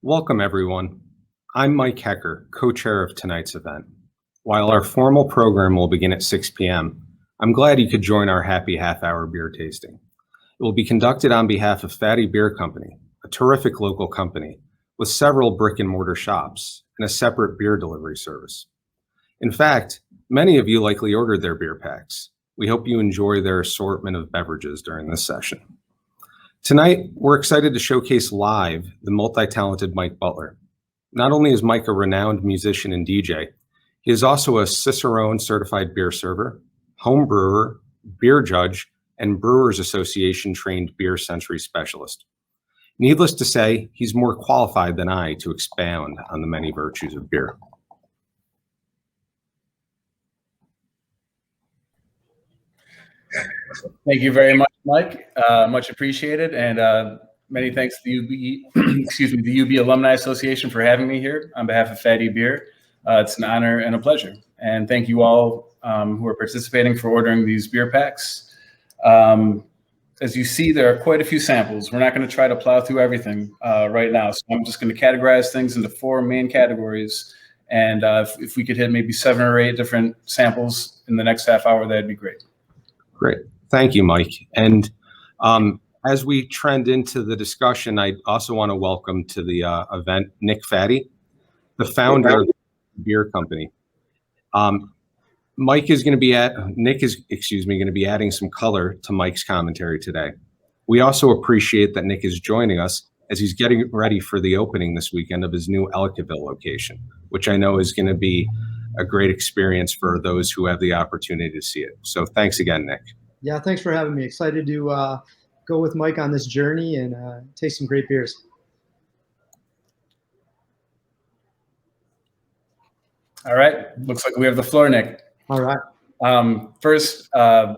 Welcome, everyone. I'm Mike Hecker, co-chair of tonight's event. While our formal program will begin at 6 p.m., I'm glad you could join our happy half-hour beer tasting. It will be conducted on behalf of Fatty Beer Company, a terrific local company with several brick-and-mortar shops and a separate beer delivery service. In fact, many of you likely ordered their beer packs. We hope you enjoy their assortment of beverages during this session. Tonight, we're excited to showcase live the multi-talented Mike Butler. Not only is Mike a renowned musician and DJ, he is also a Cicerone certified beer server, home brewer, beer judge, and Brewers Association trained beer century specialist. Needless to say, he's more qualified than I to expound on the many virtues of beer. Thank you very much, Mike. Much appreciated, and many thanks to the UB, the UB Alumni Association for having me here on behalf of Fatty Beer. It's an honor and a pleasure. And thank you all who are participating for ordering these beer packs. As you see, there are quite a few samples. We're not going to try to plow through everything right now, so I'm just going to categorize things into 4 main categories. And if we could hit maybe 7 or 8 different samples in the next half hour, that'd be great. Great. Thank you, Mike. And as we trend into the discussion, I also want to welcome to the event Nick Fatty, the founder of the beer company. Nick is going to be adding some color to Mike's commentary today. We also appreciate that Nick is joining us as he's getting ready for the opening this weekend of his new Ellicottville location, which I know is going to be a great experience for those who have the opportunity to see it. So thanks again, Nick. Yeah, thanks for having me. Excited to go with Mike on this journey and taste some great beers. All right. Looks like we have the floor, Nick. All right. First, I'd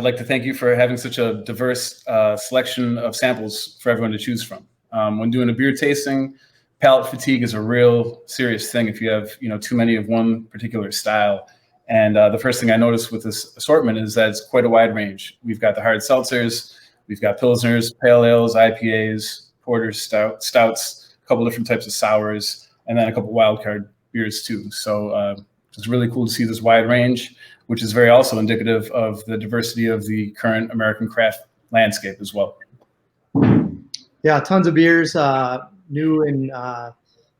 like to thank you for having such a diverse selection of samples for everyone to choose from. When doing a beer tasting, palate fatigue is a real serious thing if you have too many of one particular style. And the first thing I noticed with this assortment is that it's quite a wide range. We've got the hard seltzers, we've got pilsners, pale ales, IPAs, porters, stouts, a couple different types of sours, and then a couple wild card beers too. So it's really cool to see this wide range, which is very also indicative of the diversity of the current American craft landscape as well. Yeah, tons of beers.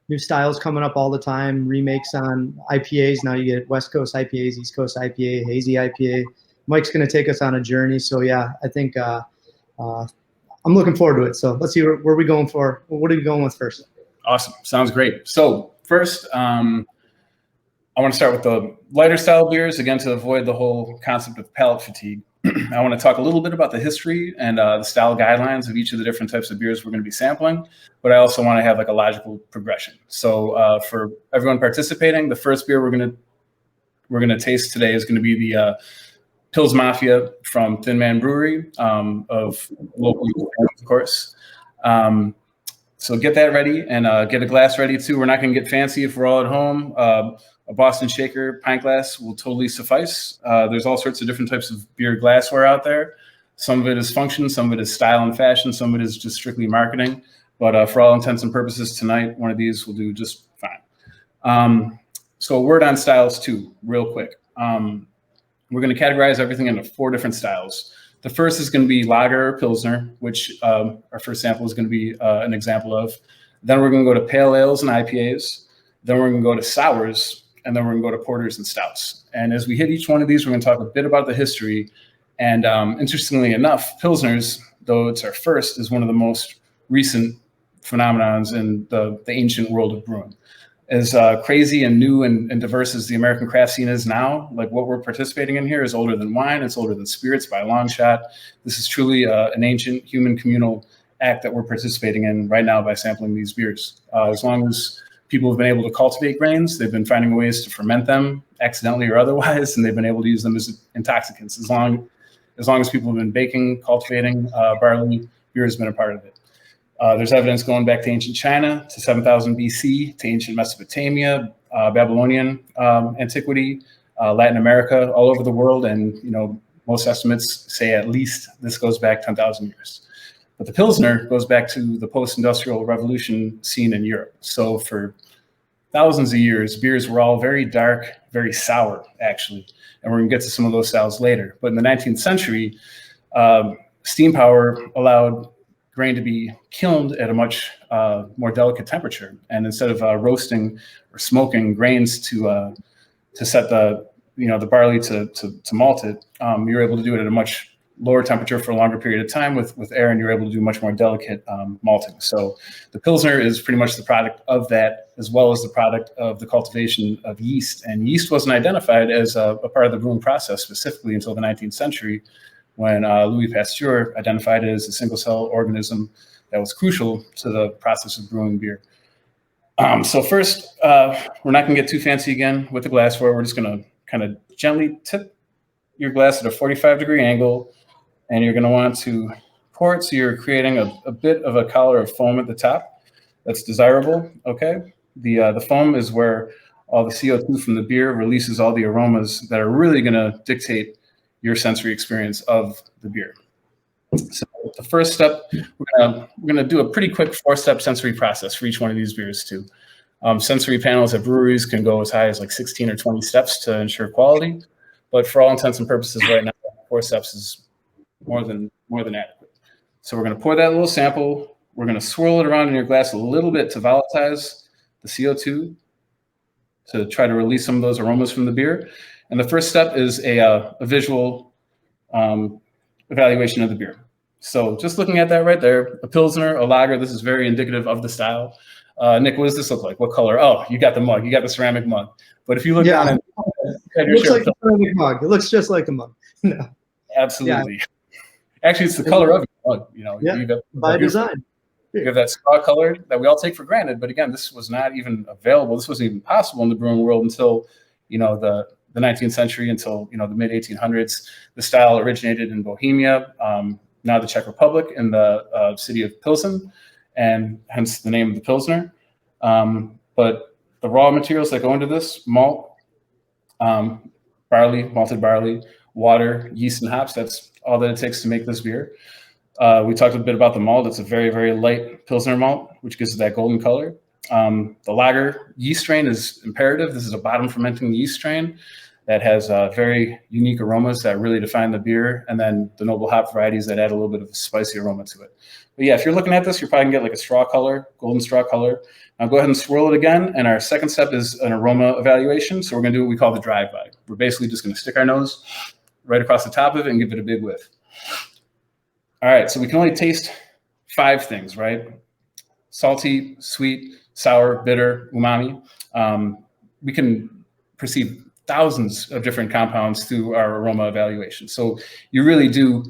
New styles coming up all the time, remakes on IPAs. Now you get West Coast IPAs, East Coast IPA, hazy IPA. Mike's going to take us on a journey. So yeah, I think I'm looking forward to it. So let's see where we're going for. What are we going with first? Awesome. Sounds great. So first, I want to start with the lighter style beers, again, to avoid the whole concept of palate fatigue. I want to talk a little bit about the history and the style guidelines of each of the different types of beers we're going to be sampling, but I also want to have like a logical progression. So for everyone participating, the first beer we're going to taste today is going to be the Pils Mafia from Thin Man Brewery of local, of course. So get that ready and get a glass ready too. We're not going to get fancy if we're all at home. A Boston Shaker pint glass will totally suffice. There's all sorts of different types of beer glassware out there. Some of it is function, some of it is style and fashion, some of it is just strictly marketing. But for all intents and purposes tonight, one of these will do just fine. So a word on styles too, real quick. We're going to categorize everything into 4 different styles. The first is going to be lager or pilsner, which our first sample is going to be an example of. Then we're going to go to pale ales and IPAs. Then we're going to go to sours. And then we're going to go to porters and stouts. And as we hit each one of these, we're going to talk a bit about the history. And interestingly enough, pilsners, though it's our first, is one of the most recent phenomenons in the ancient world of brewing. As crazy and new and diverse as the American craft scene is now, like what we're participating in here is older than wine. It's older than spirits by a long shot. This is truly an ancient human communal act that we're participating in right now by sampling these beers. As long as people have been able to cultivate grains, they've been finding ways to ferment them accidentally or otherwise, and they've been able to use them as intoxicants. As long as people have been baking, cultivating barley, beer has been a part of it. There's evidence going back to ancient China, to 7000 BC, to ancient Mesopotamia, Babylonian antiquity, Latin America, all over the world, and most estimates say at least this goes back 10,000 years. But the Pilsner goes back to the post-industrial revolution scene in Europe. So for thousands of years, beers were all very dark, very sour, actually. And we're going to get to some of those styles later. But in the 19th century, steam power allowed grain to be kilned at a much more delicate temperature. And instead of roasting or smoking grains to set the barley to malt it, you're able to do it at a much lower temperature for a longer period of time with air, and you're able to do much more delicate malting. So the Pilsner is pretty much the product of that, as well as the product of the cultivation of yeast. And yeast wasn't identified as a part of the brewing process specifically until the 19th century, when Louis Pasteur identified it as a single-cell organism that was crucial to the process of brewing beer. So first, we're not going to get too fancy again with the glassware. We're just going to kind of gently tip your glass at a 45-degree angle, and you're going to want to pour it so you're creating a bit of a collar of foam at the top. That's desirable, okay? The foam is where all the CO2 from the beer releases all the aromas that are really going to dictate your sensory experience of the beer. So the first step, we're gonna do a pretty quick 4-step sensory process for each one of these beers too. Sensory panels at breweries can go as high as like 16 or 20 steps to ensure quality, but for all intents and purposes right now, 4 steps is more than adequate. So we're gonna pour that little sample. We're gonna swirl it around in your glass a little bit to volatilize the CO2 to try to release some of those aromas from the beer. And the first step is a visual evaluation of the beer. So just looking at that right there, a Pilsner, a lager, this is very indicative of the style. Nick, what does this look like? What color? Oh, you got the mug. You got the ceramic mug. But if you look down at it looks like a ceramic mug. It looks just like a mug. No. Absolutely. Yeah. Actually, it's the color of your mug. You got by design. You have that straw color that we all take for granted. But again, this was not even available. This wasn't even possible in the brewing world until, the 19th century, until the mid 1800s. The style originated in Bohemia, now the Czech Republic, in the city of Pilsen, and hence the name of the Pilsner. But the raw materials that go into this: malt, barley, malted barley, water, yeast, and hops. That's all that it takes to make this beer. We talked a bit about the malt. It's a very, very light Pilsner malt, which gives it that golden color. The lager yeast strain is imperative. This is a bottom fermenting yeast strain that has very unique aromas that really define the beer, and then the noble hop varieties that add a little bit of a spicy aroma to it. But yeah, if you're looking at this, you're probably gonna get like a straw color, golden straw color. Now go ahead and swirl it again, and our second step is an aroma evaluation. So we're gonna do what we call the drive-by. We're basically just gonna stick our nose right across the top of it and give it a big whiff. All right, so we can only taste 5 things, right? Salty, sweet, sour, bitter, umami. We can perceive thousands of different compounds through our aroma evaluation. So you really do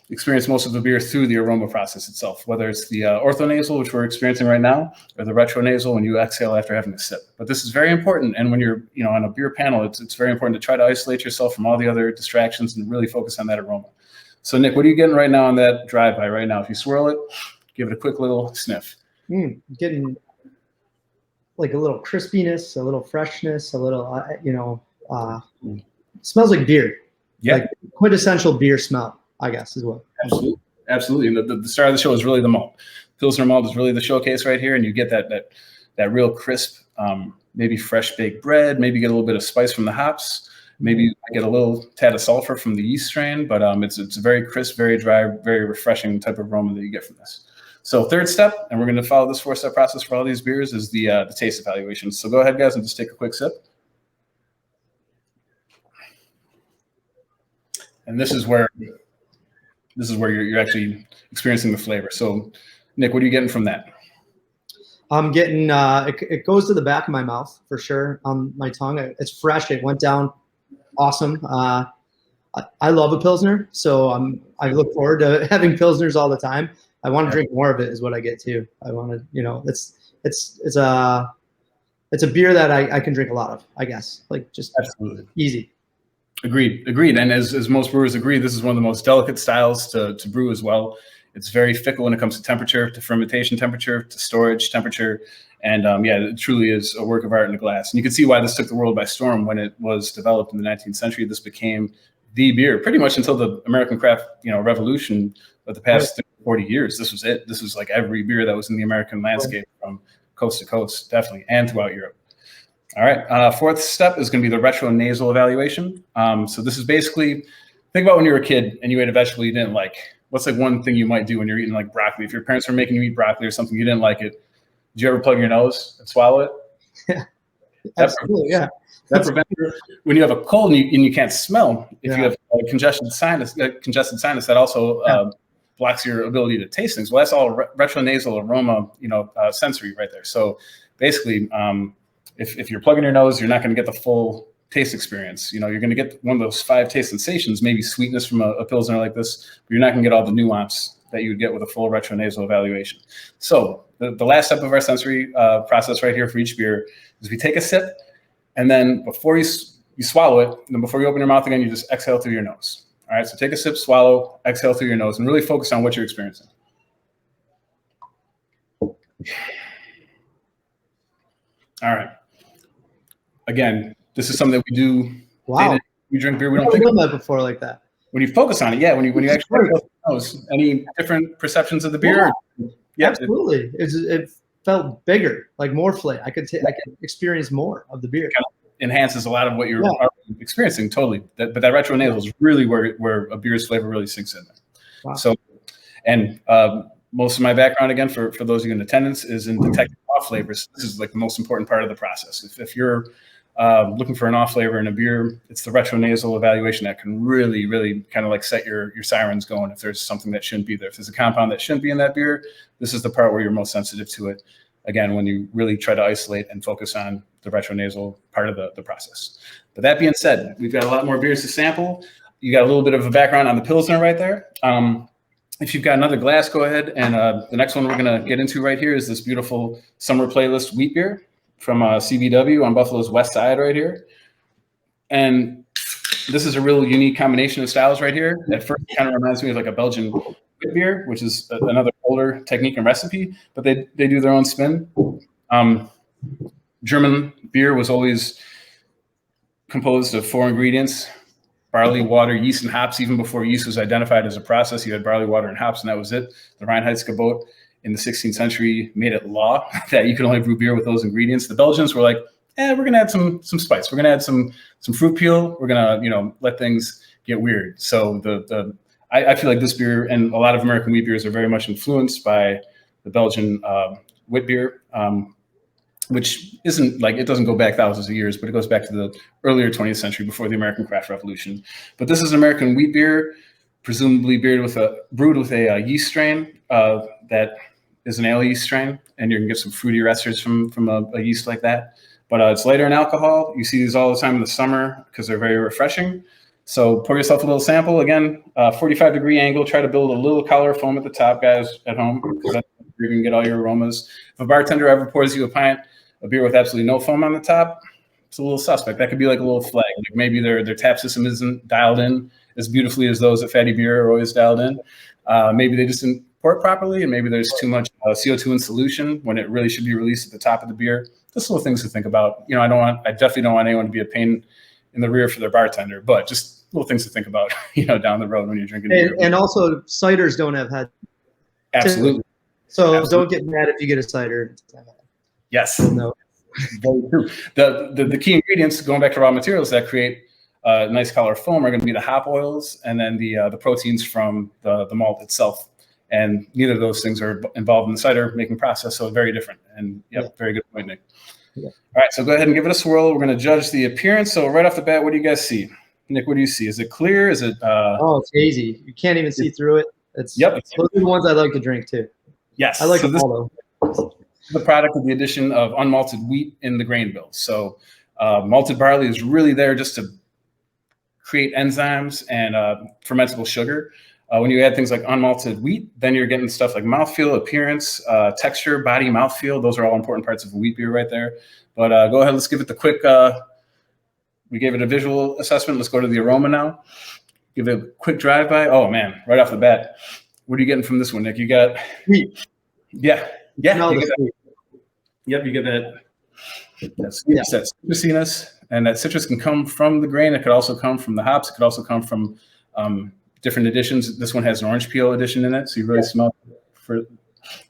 experience most of the beer through the aroma process itself, whether it's the orthonasal, which we're experiencing right now, or the retronasal when you exhale after having a sip. But this is very important. And when you're on a beer panel, it's very important to try to isolate yourself from all the other distractions and really focus on that aroma. So Nick, what are you getting right now on that drive-by right now? If you swirl it, give it a quick little sniff. Getting like a little crispiness, a little freshness, a little, smells like beer. Yeah. Like quintessential beer smell, I guess, is what. Absolutely. And the star of the show is really the malt. Pilsner malt is really the showcase right here. And you get that real crisp, maybe fresh baked bread, maybe get a little bit of spice from the hops. Maybe you get a little tad of sulfur from the yeast strain, but it's a very crisp, very dry, very refreshing type of aroma that you get from this. So third step, and we're going to follow this 4-step process for all these beers, is the taste evaluation. So go ahead, guys, and just take a quick sip. And this is where you're actually experiencing the flavor. So, Nick, what are you getting from that? I'm getting it goes to the back of my mouth for sure. On my tongue, it's fresh. It went down awesome. I love a Pilsner, so I look forward to having Pilsners all the time. I want to drink more of it is what I get too. I want to, it's a beer that I can drink a lot of, I guess, like just absolutely easy. Agreed. And as most brewers agree, this is one of the most delicate styles to brew as well. It's very fickle when it comes to temperature, to fermentation temperature, to storage temperature. And it truly is a work of art in a glass. And you can see why this took the world by storm when it was developed in the 19th century. This became the beer pretty much until the American craft, revolution of the past 40 years, this was it. This was like every beer that was in the American landscape from coast to coast, definitely, and throughout Europe. All right, fourth step is going to be the retronasal evaluation. So this is basically, think about when you were a kid and you ate a vegetable you didn't like. What's like one thing you might do when you're eating like broccoli? If your parents were making you eat broccoli or something, you didn't like it, did you ever plug your nose and swallow it? Yeah, absolutely, yeah. That prevents when you have a cold and you can't smell. If you have a congested sinus, that also blocks your ability to taste things. Well, that's all retronasal aroma, sensory right there. So basically, if you're plugging your nose, you're not going to get the full taste experience. You're going to get one of those 5 taste sensations, maybe sweetness from a Pilsner like this, but you're not going to get all the nuance that you would get with a full retronasal evaluation. So the last step of our sensory process right here for each beer is we take a sip, and then before you swallow it, and then before you open your mouth again, you just exhale through your nose. All right, so take a sip, swallow, exhale through your nose, and really focus on what you're experiencing. All right. Again, this is something that we do. Wow. We drink beer. We I've don't never think done that before like that. when you focus on it. Yeah, when you actually nose, any different perceptions of the beer? Yeah, absolutely. It felt bigger, like more flavor. I could experience more of the beer. Enhances a lot of what you're experiencing, totally. But that retronasal is really where a beer's flavor really sinks in. Wow. So, and most of my background, again, for those of you in attendance, is in detecting off flavors. This is like the most important part of the process. If you're looking for an off flavor in a beer, it's the retronasal evaluation that can really, really kind of like set your sirens going if there's something that shouldn't be there. If there's a compound that shouldn't be in that beer, this is the part where you're most sensitive to it. Again, when you really try to isolate and focus on the retronasal part of the process. But that being said, we've got a lot more beers to sample. You got a little bit of a background on the Pilsner right there. If you've got another glass, go ahead. And the next one we're going to get into right here is this beautiful summer playlist wheat beer from CBW on Buffalo's west side right here. And this is a real unique combination of styles right here. At first, it kind of reminds me of like a Belgian wheat beer, which is another older technique and recipe, but they do their own spin. German beer was always composed of 4 ingredients: barley, water, yeast, and hops. Even before yeast was identified as a process, you had barley, water, and hops, and that was it. The Reinheitsgebot in the 16th century made it law that you could only brew beer with those ingredients. The Belgians were like, we're going to add some spice. We're going to add some fruit peel. We're going to, let things get weird. So I feel like this beer and a lot of American wheat beers are very much influenced by the Belgian wheat beer, which isn't like, it doesn't go back thousands of years, but it goes back to the earlier 20th century before the American craft revolution. But this is an American wheat beer, presumably brewed with a yeast strain that is an ale yeast strain, and you can get some fruity esters from a yeast like that. But it's lighter in alcohol. You see these all the time in the summer because they're very refreshing. So pour yourself a little sample. Again, 45-degree angle. Try to build a little collar foam at the top, guys, at home, because that's where you're going to get all your aromas. If a bartender ever pours you a beer with absolutely no foam on the top, it's a little suspect. That could be like a little flag. Like maybe their tap system isn't dialed in as beautifully as those at Fatty Beer are always dialed in. Maybe they just didn't pour it properly, and maybe there's too much CO2 in solution when it really should be released at the top of the beer. Just little things to think about. I definitely don't want anyone to be a pain in the rear for their bartender, but just little things to think about, down the road when you're drinking beer. And also, ciders don't have head. Absolutely. So Absolutely. Don't get mad if you get a cider. Yes. No. Very true. The key ingredients, going back to raw materials that create nice color foam, are going to be the hop oils and then the proteins from the malt itself. And neither of those things are involved in the cider making process, so very different. And very good point, Nick. Yeah. All right, so go ahead and give it a swirl. We're going to judge the appearance. So right off the bat, what do you guys see? Nick, what do you see? Is it clear? Is it? It's hazy. You can't even see through it. Those are the ones I like to drink too. Yes. I like so them all though. The product of the addition of unmalted wheat in the grain bill. So malted barley is really there just to create enzymes and fermentable sugar. When you add things like unmalted wheat, then you're getting stuff like mouthfeel, appearance, texture, body, mouthfeel. Those are all important parts of a wheat beer right there. But go ahead, let's give it the quick, we gave it a visual assessment. Let's go to the aroma now. Give it a quick drive-by. Oh, man, right off the bat. What are you getting from this one, Nick? You got wheat. Yeah. You get that. Yep, you get that sweetness, that citrusiness. And that citrus can come from the grain. It could also come from the hops. It could also come from different editions. This one has an orange peel edition in it, so you really smell it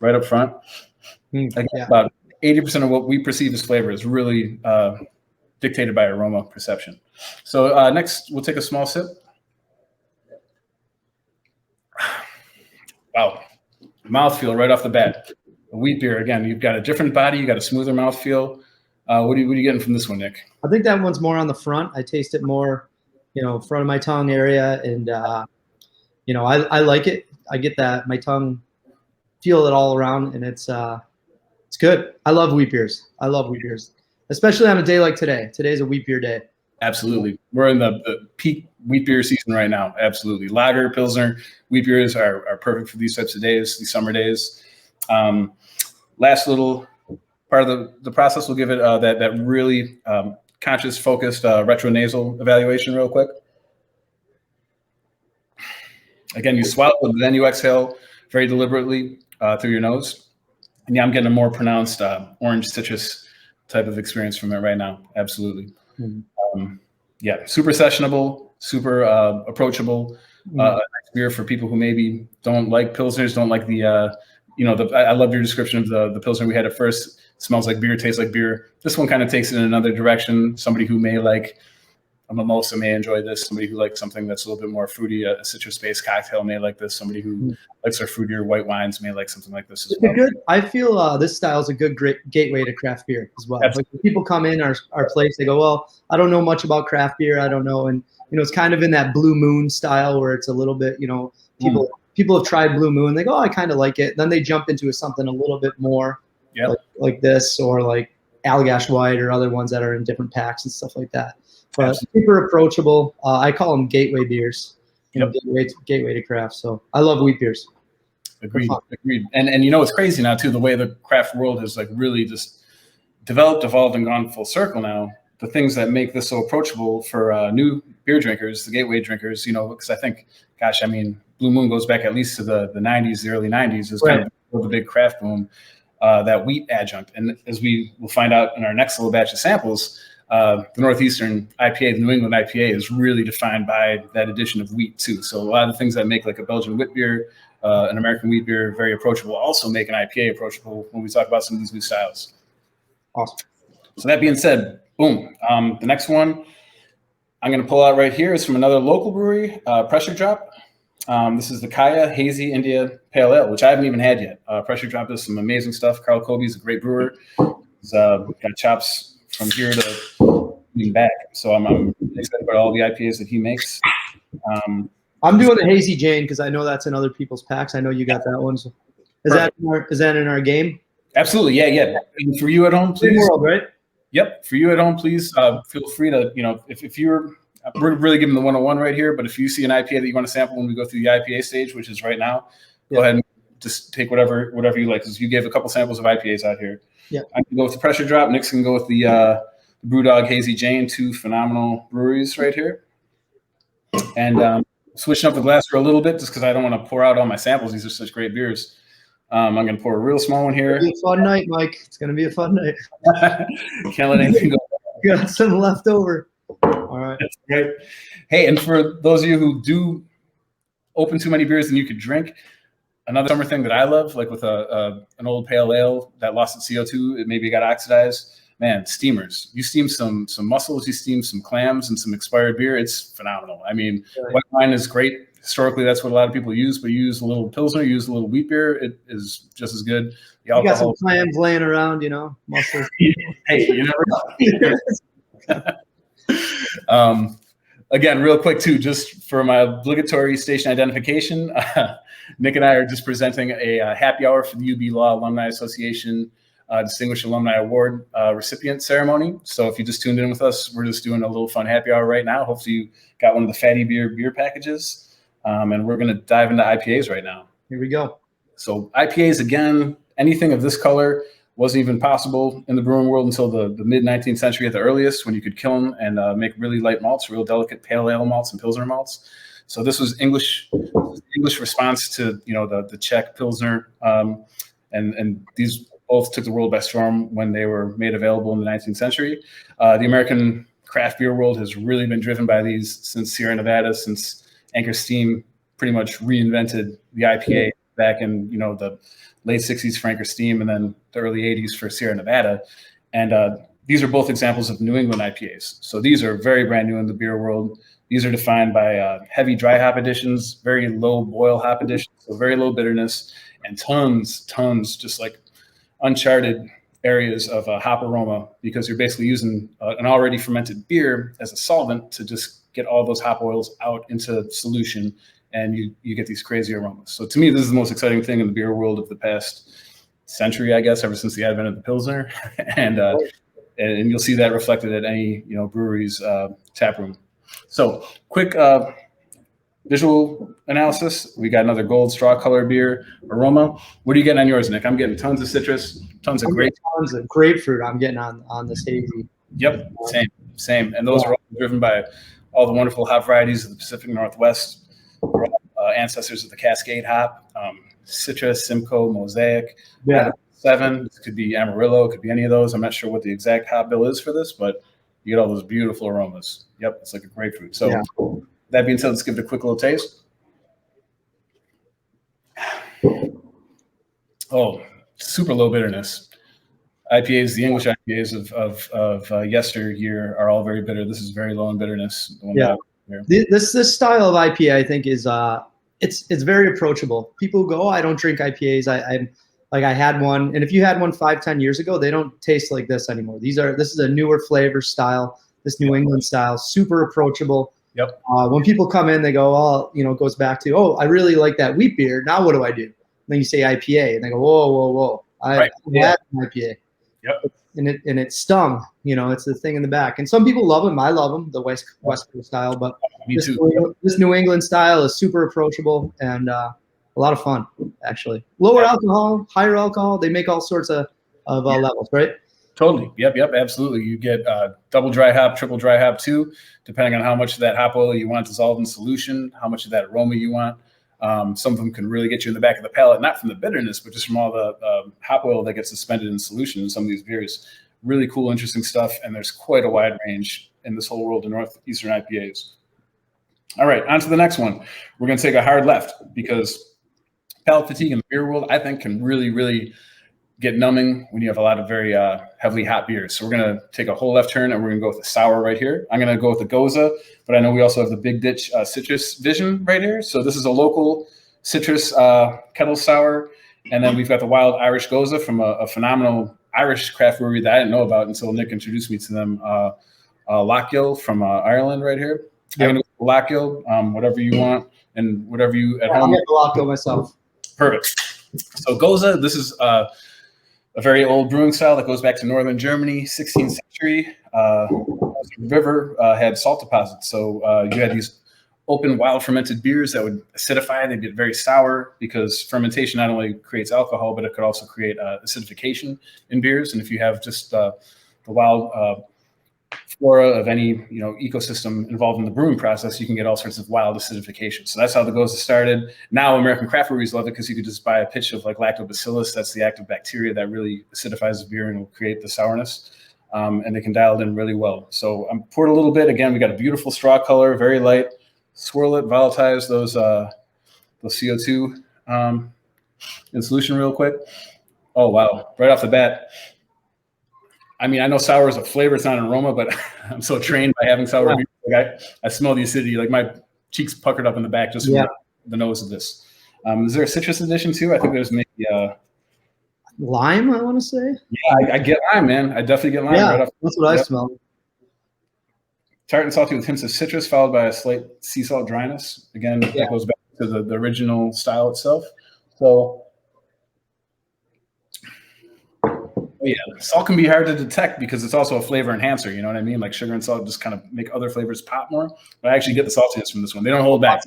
right up front. Again, about 80% of what we perceive as flavor is really dictated by aroma perception. So next, we'll take a small sip. Wow, mouthfeel right off the bat. A wheat beer, again, you've got a different body, you got a smoother mouthfeel. What are you getting from this one, Nick? I think that one's more on the front. I taste it more, front of my tongue area, and I like it. I get that my tongue feel it all around, and it's good. I love wheat beers. Especially on a day like today. Today's a wheat beer day. Absolutely. We're in the peak wheat beer season right now. Absolutely. Lager, Pilsner, wheat beers are perfect for these types of days, these summer days. Last little part of the process, we'll give it that really conscious, focused retronasal evaluation real quick. Again, you swallow, and then you exhale very deliberately through your nose. And yeah, I'm getting a more pronounced orange citrus type of experience from it right now. Absolutely. Yeah, super sessionable, super approachable. Nice beer for people who maybe don't like Pilsners, don't like the, I love your description of the Pilsner we had at first. It smells like beer, tastes like beer. This one kind of takes it in another direction. Somebody who may like a mimosa may enjoy this. Somebody who likes something that's a little bit more fruity, a citrus-based cocktail may like this. Somebody who likes our fruitier white wines may like something like this as well. I feel this style is a good gateway to craft beer as well. Like when people come in our place, they go, well, I don't know much about craft beer. I don't know. And, it's kind of in that Blue Moon style where it's a little bit, people have tried Blue Moon. They go, oh, I kind of like it. Then they jump into something a little bit more like this, or like Allagash White or other ones that are in different packs and stuff like that. But super approachable. I call them gateway beers. Gateway to craft. So I love wheat beers. Agreed. And it's crazy now too, the way the craft world has like really just developed, evolved, and gone full circle now. The things that make this so approachable for new beer drinkers, the gateway drinkers, because I think, Blue Moon goes back at least to the 90s, the early 90s, is kind of the big craft boom, that wheat adjunct. And as we will find out in our next little batch of samples, the Northeastern IPA, the New England IPA, is really defined by that addition of wheat too. So a lot of the things that make like a Belgian wheat beer, an American wheat beer very approachable also make an IPA approachable when we talk about some of these new styles. Awesome. So that being said, boom. The next one I'm going to pull out right here is from another local brewery, Pressure Drop. This is the Kaya Hazy India Pale Ale, which I haven't even had yet. Pressure Drop does some amazing stuff. Carl Kobe's a great brewer. He's got chops from here to back. So I'm excited about all the IPAs that he makes. I'm doing the Hazy Jane because I know that's in other people's packs. I know you got that one. So is that in our game? Absolutely, yeah. And for you at home, please. World, right? Yep. For you at home, please feel free to, if we're really giving the 101 right here, but if you see an IPA that you want to sample when we go through the IPA stage, which is right now, go ahead and just take whatever you like. Because you gave a couple samples of IPAs out here. Yeah. I can go with the Pressure Drop. Nick's can go with the Brewdog Hazy Jane, two phenomenal breweries right here. And switching up the glass for a little bit, just because I don't want to pour out all my samples. These are such great beers. I'm going to pour a real small one here. It's going to be a fun night, Mike. It's going to be a fun night. Can't let anything go. Got some left over. All right. That's great. Hey, and for those of you who do open too many beers than you could drink, another summer thing that I love, like with an old pale ale that lost its CO2, it maybe got oxidized. Man, steamers. You steam some mussels, you steam some clams and some expired beer. It's phenomenal. White wine is great. Historically, that's what a lot of people use, but you use a little Pilsner, you use a little wheat beer, it is just as good. You got some clams laying around, mussels. Hey, you never know. Again, real quick too, just for my obligatory station identification, Nick and I are just presenting a happy hour for the UB Law Alumni Association Distinguished Alumni Award recipient ceremony. So if you just tuned in with us, we're just doing a little fun happy hour right now. Hopefully you got one of the Fatty beer packages. And we're going to dive into IPAs right now. Here we go. So IPAs, again, anything of this color wasn't even possible in the brewing world until the mid-19th century at the earliest, when you could kill them and make really light malts, real delicate pale ale malts and Pilsner malts. So this was English response to, the Czech Pilsner. And these both took the world by storm when they were made available in the 19th century. The American craft beer world has really been driven by these since Sierra Nevada, since Anchor Steam pretty much reinvented the IPA back in, you know, the late 60s for Anchor Steam and then the early 80s for Sierra Nevada. And these are both examples of New England IPAs. So these are very brand new in the beer world. These are defined by heavy dry hop additions, very low boil hop additions, so very low bitterness, and tons, just like uncharted areas of hop aroma, because you're basically using an already fermented beer as a solvent to just get all those hop oils out into solution, and you get these crazy aromas. So to me, this is the most exciting thing in the beer world of the past century, I guess, ever since the advent of the Pilsner. And you'll see that reflected at any, you know, brewery's tap room. So quick visual analysis. We got another gold straw color beer aroma. What are you getting on yours, Nick? I'm getting tons of citrus, tons of grape. Tons of grapefruit I'm getting on this hazy. Yep, same. And those are all driven by all the wonderful hop varieties of the Pacific Northwest, ancestors of the Cascade hop, Citrus, Simcoe, Mosaic. Yeah. 7. This could be Amarillo. It could be any of those. I'm not sure what the exact hop bill is for this, but you get all those beautiful aromas. Yep, it's like a grapefruit. So that being said, let's give it a quick little taste. Oh, super low bitterness. IPAs, the English IPAs of yesteryear are all very bitter. This is very low in bitterness. This style of IPA, I think, is it's very approachable. People who go, oh, I don't drink IPAs. I had one, and if you had one 5-10 years ago, they don't taste like this anymore. This is a newer flavor style, this New England style, super approachable. Yep. When people come in, they go, oh, you know, it goes back to, oh, I really like that wheat beer. Now what do I do? And then you say IPA, and they go, whoa. I had an IPA. Yep. And it stung. You know, it's the thing in the back. And some people love them. I love them, the West Coast style. But Me this too. New England style is super approachable and a lot of fun, actually. Lower alcohol, higher alcohol. They make all sorts of levels, right? Totally. Yep. Absolutely. You get double dry hop, triple dry hop too, depending on how much of that hop oil you want dissolved in solution, how much of that aroma you want. Some of them can really get you in the back of the palate, not from the bitterness, but just from all the hop oil that gets suspended in solution in some of these beers. Really cool, interesting stuff. And there's quite a wide range in this whole world of Northeastern IPAs. All right, on to the next one. We're going to take a hard left because palate fatigue in the beer world, I think, can really, really get numbing when you have a lot of very heavily hot beers. So we're going to take a whole left turn and we're going to go with the sour right here. I'm going to go with the Goza, but I know we also have the Big Ditch Citrus Vision right here. So this is a local citrus kettle sour. And then we've got the Wild Irish Goza from a phenomenal Irish craft brewery that I didn't know about until Nick introduced me to them. Lockgill from Ireland right here. Yep. I'm going to go with Lockgill, whatever you want and whatever you at home. I'll get the Lockgill myself. Perfect. So Goza, this is a very old brewing style that goes back to northern Germany, 16th century. The river had salt deposits. So you had these open wild fermented beers that would acidify. They'd get very sour because fermentation not only creates alcohol, but it could also create acidification in beers. And if you have just the wild flora of any ecosystem involved in the brewing process, you can get all sorts of wild acidification. So that's how the Goza started. Now American craft breweries love it because you could just buy a pitch of like lactobacillus. That's the active bacteria that really acidifies the beer and will create the sourness. And they can dial it in really well. So I'm poured a little bit. Again, we got a beautiful straw color, very light. Swirl it, volatilize those CO2 in solution real quick. Oh, wow. Right off the bat. I mean, I know sour is a flavor, it's not an aroma, but I'm so trained by having sour beer. Like I smell the acidity, like my cheeks puckered up in the back just from the nose of this. Is there a citrus addition too? I think there's maybe lime, I want to say. Yeah, I get lime, man. I definitely get lime. Yeah, right off. that's what I smell. Tart and salty with hints of citrus, followed by a slight sea salt dryness. Again, that goes back to the original style itself. So, yeah, salt can be hard to detect because it's also a flavor enhancer. You know what I mean? Like sugar and salt just kind of make other flavors pop more. But I actually get the saltiness from this one. They don't hold back.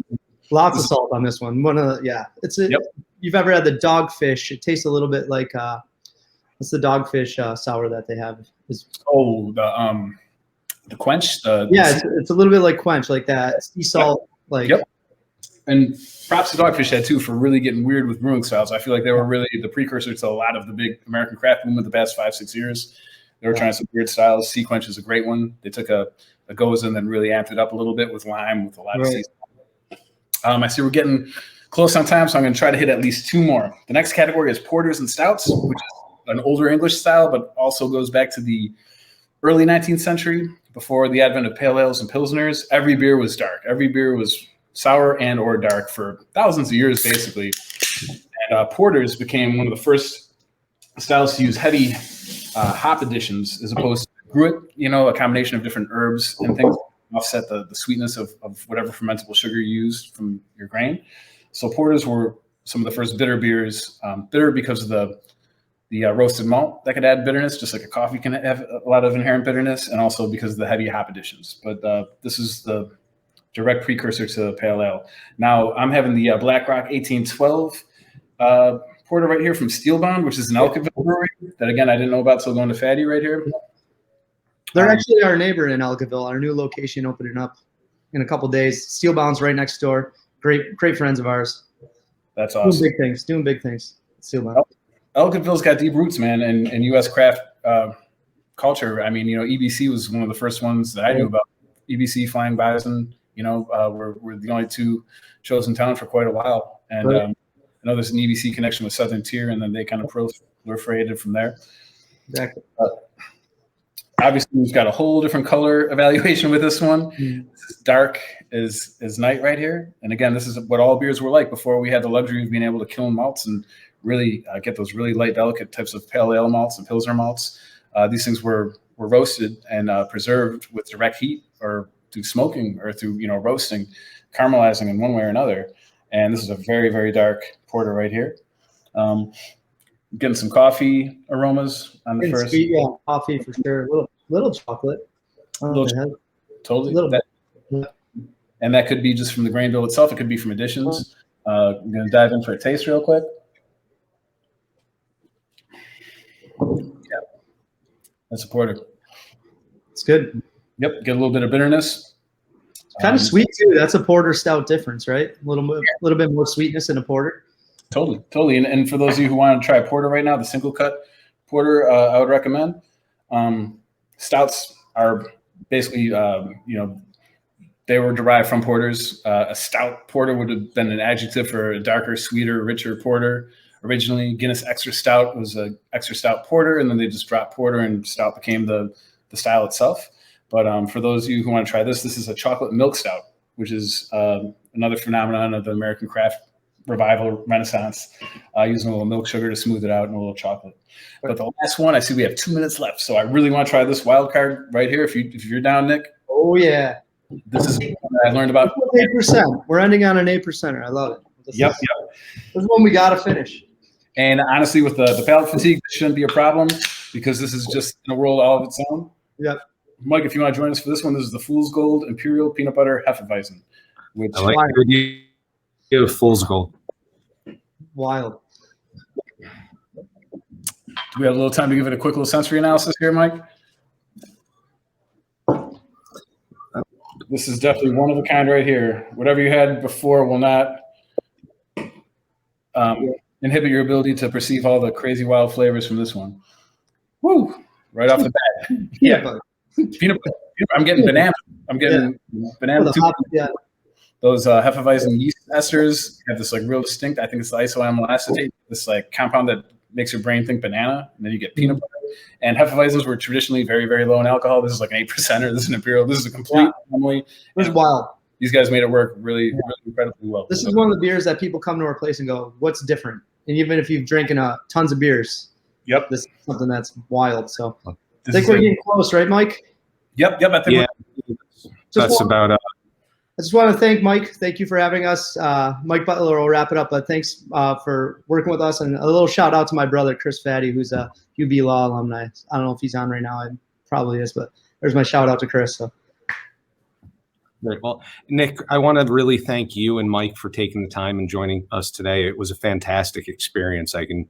Lots of salt on this one. You've ever had the Dogfish? It tastes a little bit like what's the Dogfish sour that they have? The Quench. It's a little bit like Quench, like that sea salt. And props to Dogfish Head too for really getting weird with brewing styles. I feel like they were really the precursor to a lot of the big American craft movement the past 5-6 years. They were trying some weird styles. Sea Quench is a great one. They took a Goza and then really amped it up a little bit with lime, with a lot of sea salt. I see we're getting close on time, so I'm going to try to hit at least 2 more. The next category is porters and stouts, which is an older English style, but also goes back to the early 19th century, before the advent of pale ales and pilsners. Every beer was dark. Every beer was sour and or dark for thousands of years, basically. And porters became one of the first styles to use heavy hop additions as opposed to gruit, a combination of different herbs and things to offset the sweetness of whatever fermentable sugar you used from your grain. So porters were some of the first bitter beers, bitter because of the roasted malt that could add bitterness, just like a coffee can have a lot of inherent bitterness, and also because of the heavy hop additions. But this is the direct precursor to pale ale. Now I'm having the Black Rock 1812 porter right here from Steelbound, which is an Elkaville brewery that, again, I didn't know about till going to Fatty right here. They're actually our neighbor in Elkaville. Our new location opening up in a couple days. Steelbound's right next door. Great friends of ours. That's awesome. Doing big things. Steelbound. Elkaville's got deep roots, man, and U.S. craft culture. I mean, EBC was one of the first ones that I knew about. EBC, Flying Bison, we're the only 2 shows in town for quite a while. And I know there's an EBC connection with Southern Tier, and then they kind of proliferated from there. Exactly. Obviously, we've got a whole different color evaluation with this one. This is dark as night right here. And again, this is what all beers were like before we had the luxury of being able to kiln malts and really get those really light, delicate types of pale ale malts and pilsner malts. These things were roasted and preserved with direct heat or through smoking or through roasting, caramelizing in one way or another. And this is a very, very dark porter right here. Getting some coffee aromas on the first. Sweet, yeah, coffee for sure. Little chocolate. Totally. Little bit. And that could be just from the grain bill itself. It could be from additions. I'm going to dive in for a taste real quick. Yeah, that's a porter. It's good. Yep, get a little bit of bitterness. Kind of sweet too. That's a porter stout difference, right? A little bit more sweetness in a porter. Totally. And for those of you who want to try a porter right now, the single cut porter, I would recommend. Stouts are basically, they were derived from porters. A stout porter would have been an adjective for a darker, sweeter, richer porter. Originally, Guinness Extra Stout was an extra stout porter, and then they just dropped porter, and stout became the style itself. But for those of you who want to try this is a chocolate milk stout, which is another phenomenon of the American craft revival renaissance, using a little milk sugar to smooth it out and a little chocolate. But the last one, I see we have 2 minutes left, so I really want to try this wild card right here. If you're down, Nick. Oh yeah. This is one that I learned about. 8%. We're ending on an 8%er. I love it. Yep. This is one we got to finish. And honestly, with the palate fatigue, this shouldn't be a problem because this is just in a world all of its own. Yep. Mike, if you want to join us for this one, this is the Fool's Gold Imperial Peanut Butter Hefeweizen. Which I like the idea of Fool's Gold. Wild. Do we have a little time to give it a quick little sensory analysis here, Mike? This is definitely one of a kind right here. Whatever you had before will not inhibit your ability to perceive all the crazy wild flavors from this one. Woo! Right off the bat. Yeah. Peanut butter. I'm getting banana. I'm getting banana too. Yeah. Those Hefeweizen yeast esters have this like real distinct, I think it's the isoamyl acetate, this like compound that makes your brain think banana, and then you get peanut butter. And Hefeweizens were traditionally very, very low in alcohol. This is like an 8%er. This is an Imperial. This is a complete anomaly. It was wild. These guys made it work really, really incredibly well. This is one of the beers that people come to our place and go, what's different? And even if you've drinking tons of beers, this is something that's wild. So I think we're getting close, right, Mike? Yep. I think that's about I just want to thank Mike. Thank you for having us. Mike Butler will wrap it up, but thanks for working with us. And a little shout out to my brother, Chris Fatty, who's a UB Law alumni. I don't know if he's on right now. It probably is, but there's my shout out to Chris. So. Great. Well, Nick, I want to really thank you and Mike for taking the time and joining us today. It was a fantastic experience. I can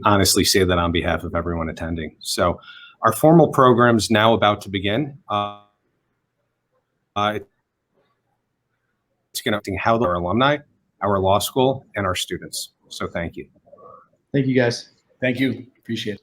honestly say that on behalf of everyone attending. So our formal program is now about to begin. It's going to how our alumni, our law school, and our students. So thank you. Thank you, guys. Thank you. Appreciate it.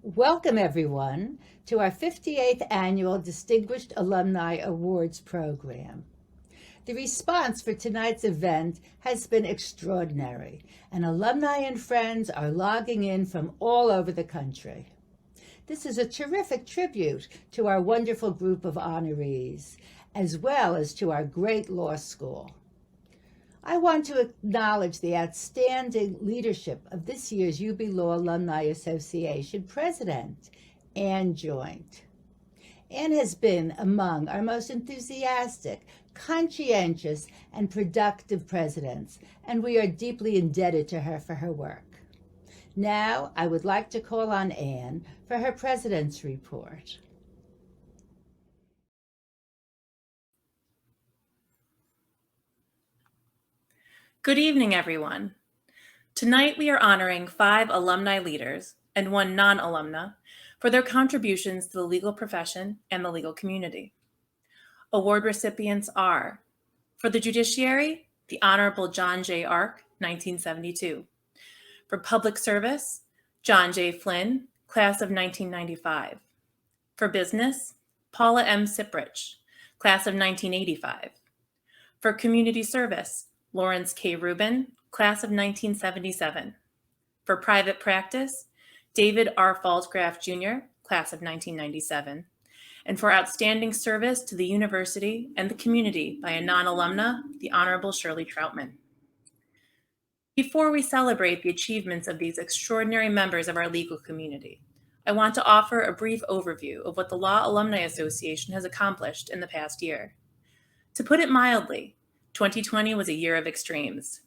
Welcome, everyone, to our 58th Annual Distinguished Alumni Awards program. The response for tonight's event has been extraordinary, and alumni and friends are logging in from all over the country. This is a terrific tribute to our wonderful group of honorees, as well as to our great law school. I want to acknowledge the outstanding leadership of this year's UB Law Alumni Association President, Ann Joint. Ann has been among our most enthusiastic, conscientious, and productive presidents, and we are deeply indebted to her for her work. Now, I would like to call on Ann for her president's report. Good evening, everyone. Tonight we are honoring 5 alumni leaders and 1 non-alumna for their contributions to the legal profession and the legal community. Award recipients are, for the judiciary, the Honorable John J. Ark, 1972. For public service, John J. Flynn, class of 1995. For business, Paula M. Siprich, class of 1985. For community service, Lawrence K. Rubin, class of 1977. For private practice, David R. Falsgraf Jr., class of 1997. And for outstanding service to the university and the community by a non-alumna, the Honorable Shirley Troutman. Before we celebrate the achievements of these extraordinary members of our legal community, I want to offer a brief overview of what the Law Alumni Association has accomplished in the past year. To put it mildly, 2020 was a year of extremes.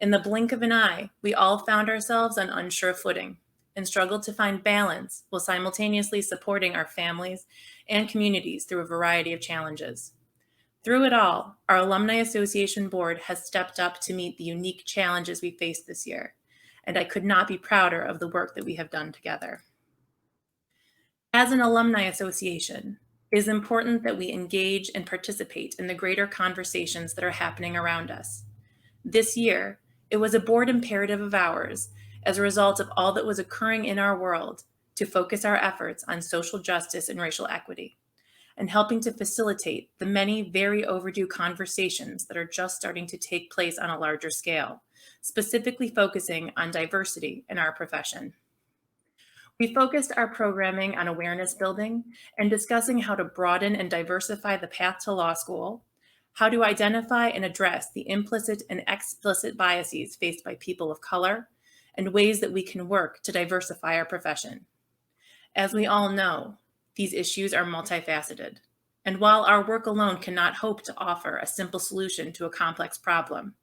In the blink of an eye, we all found ourselves on unsure footing and struggled to find balance while simultaneously supporting our families and communities through a variety of challenges. Through it all, our Alumni Association board has stepped up to meet the unique challenges we faced this year, and I could not be prouder of the work that we have done together. As an alumni association, it is important that we engage and participate in the greater conversations that are happening around us. This year, it was a board imperative of ours, as a result of all that was occurring in our world, to focus our efforts on social justice and racial equity, and helping to facilitate the many very overdue conversations that are just starting to take place on a larger scale, specifically focusing on diversity in our profession. We focused our programming on awareness building and discussing how to broaden and diversify the path to law school, how to identify and address the implicit and explicit biases faced by people of color, and ways that we can work to diversify our profession. As we all know, these issues are multifaceted, and while our work alone cannot hope to offer a simple solution to a complex problem,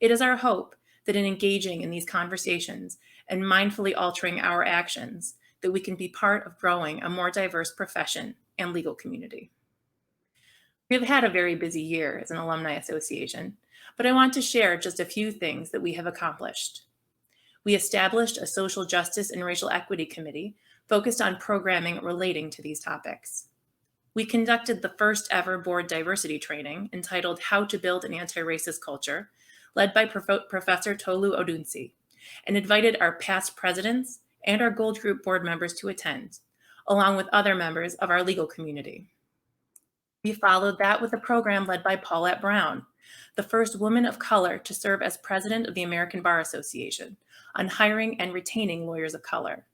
it is our hope that in engaging in these conversations and mindfully altering our actions, that we can be part of growing a more diverse profession and legal community. We have had a very busy year as an alumni association, but I want to share just a few things that we have accomplished. We established a social justice and racial equity committee focused on programming relating to these topics. We conducted the first ever board diversity training entitled How to Build an Anti-Racist Culture, led by Professor Tolu Odunsi, and invited our past presidents and our Gold Group board members to attend, along with other members of our legal community. We followed that with a program led by Paulette Brown, the first woman of color to serve as president of the American Bar Association, on hiring and retaining lawyers of color.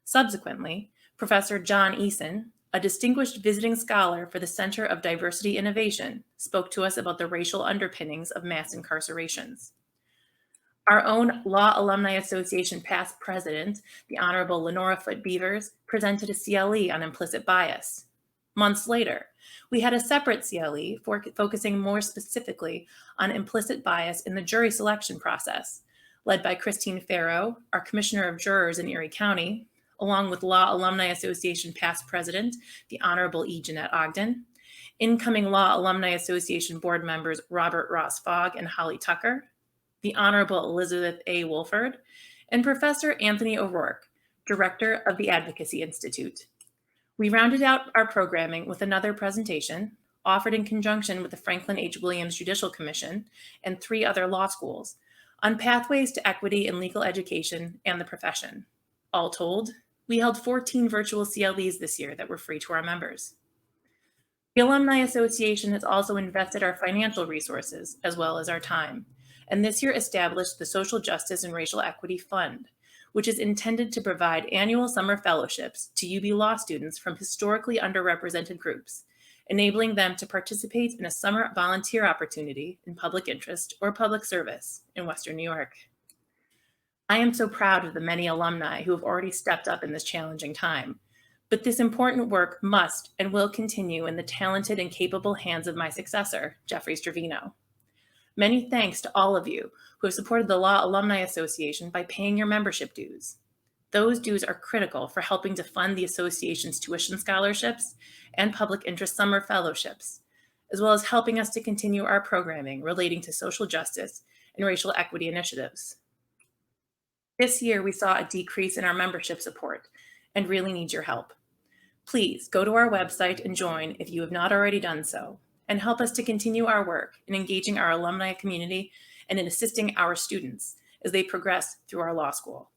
Subsequently, Professor John Eason, a distinguished visiting scholar for the Center of Diversity Innovation, spoke to us about the racial underpinnings of mass incarcerations. Our own Law Alumni Association past president, the Honorable Lenora Foote Beavers, presented a CLE on implicit bias. Months later, we had a separate CLE focusing more specifically on implicit bias in the jury selection process, led by Christine Farrow, our Commissioner of Jurors in Erie County, along with Law Alumni Association past president, the Honorable E. Jeanette Ogden, incoming Law Alumni Association board members Robert Ross Fogg and Holly Tucker, the Honorable Elizabeth A. Wolford, and Professor Anthony O'Rourke, Director of the Advocacy Institute. We rounded out our programming with another presentation offered in conjunction with the Franklin H. Williams Judicial Commission and 3 other law schools on pathways to equity in legal education and the profession. All told, We held 14 virtual CLEs this year that were free to our members. The Alumni Association has also invested our financial resources as well as our time, and this year established the Social Justice and Racial Equity Fund, which is intended to provide annual summer fellowships to UB Law students from historically underrepresented groups, enabling them to participate in a summer volunteer opportunity in public interest or public service in Western New York. I am so proud of the many alumni who have already stepped up in this challenging time, but this important work must and will continue in the talented and capable hands of my successor, Jeffrey Stravino. Many thanks to all of you who have supported the Law Alumni Association by paying your membership dues. Those dues are critical for helping to fund the association's tuition scholarships and public interest summer fellowships, as well as helping us to continue our programming relating to social justice and racial equity initiatives. This year, we saw a decrease in our membership support and really need your help. Please go to our website and join if you have not already done so, and help us to continue our work in engaging our alumni community and in assisting our students as they progress through our law school.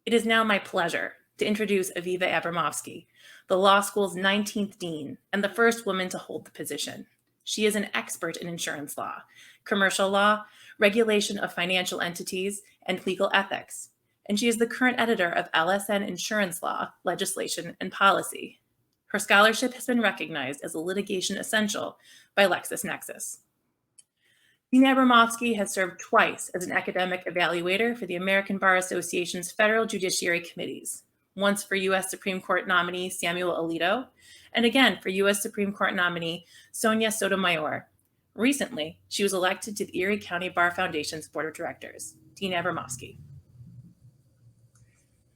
It is now my pleasure to introduce Aviva Abramowski, the law school's 19th dean and the first woman to hold the position. She is an expert in insurance law, commercial law, regulation of financial entities, and legal ethics, and she is the current editor of LSN Insurance Law, Legislation, and Policy. Her scholarship has been recognized as a litigation essential by LexisNexis. Dean Abramowski has served twice as an academic evaluator for the American Bar Association's Federal Judiciary Committees, once for U.S. Supreme Court nominee Samuel Alito, and again for U.S. Supreme Court nominee Sonia Sotomayor. Recently, she was elected to the Erie County Bar Foundation's Board of Directors. Dean Abramowski.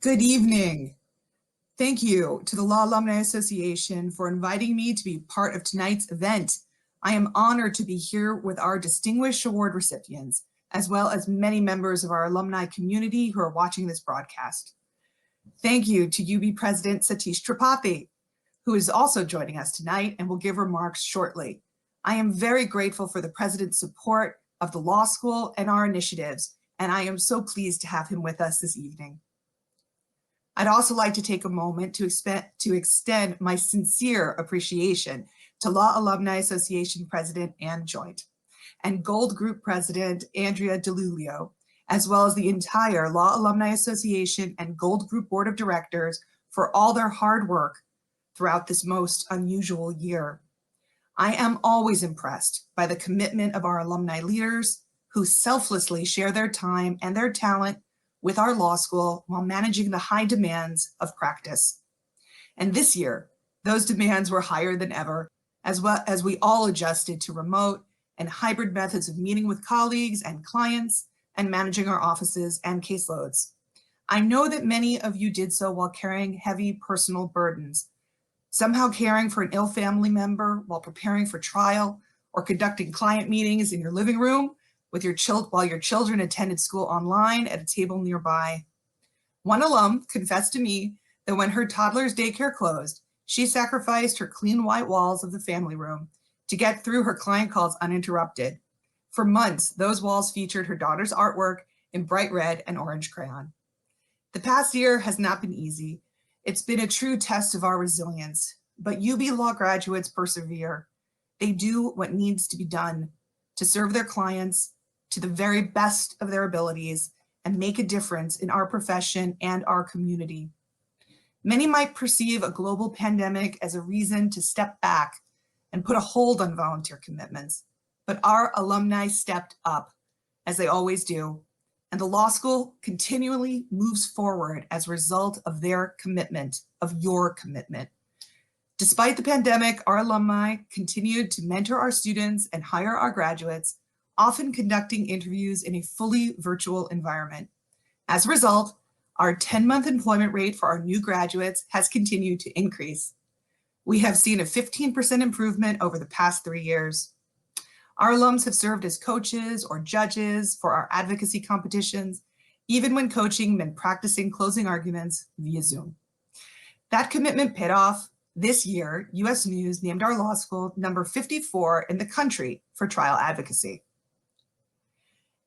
Good evening. Thank you to the Law Alumni Association for inviting me to be part of tonight's event. I am honored to be here with our distinguished award recipients, as well as many members of our alumni community who are watching this broadcast. Thank you to UB President Satish Tripathi, who is also joining us tonight and will give remarks shortly. I am very grateful for the President's support of the law school and our initiatives, and I am so pleased to have him with us this evening. I'd also like to take a moment to extend my sincere appreciation to Law Alumni Association President Ann Joint and Gold Group President Andrea DeLulio, as well as the entire Law Alumni Association and Gold Group Board of Directors for all their hard work throughout this most unusual year. I am always impressed by the commitment of our alumni leaders who selflessly share their time and their talent with our law school while managing the high demands of practice. And this year, those demands were higher than ever, as well as we all adjusted to remote and hybrid methods of meeting with colleagues and clients and managing our offices and caseloads. I know that many of you did so while carrying heavy personal burdens, somehow caring for an ill family member while preparing for trial or conducting client meetings in your living room with while your children attended school online at a table nearby. One alum confessed to me that when her toddler's daycare closed, she sacrificed her clean white walls of the family room to get through her client calls uninterrupted. For months, those walls featured her daughter's artwork in bright red and orange crayon. The past year has not been easy. It's been a true test of our resilience, but UB Law graduates persevere. They do what needs to be done to serve their clients to the very best of their abilities and make a difference in our profession and our community. Many might perceive a global pandemic as a reason to step back and put a hold on volunteer commitments, but our alumni stepped up, as they always do, and the law school continually moves forward as a result of their commitment, of your commitment. Despite the pandemic, our alumni continued to mentor our students and hire our graduates, often conducting interviews in a fully virtual environment. As a result, our 10-month employment rate for our new graduates has continued to increase. We have seen a 15% improvement over the past 3 years. Our alums have served as coaches or judges for our advocacy competitions, even when coaching meant practicing closing arguments via Zoom. That commitment paid off. This year, US News named our law school number 54 in the country for trial advocacy.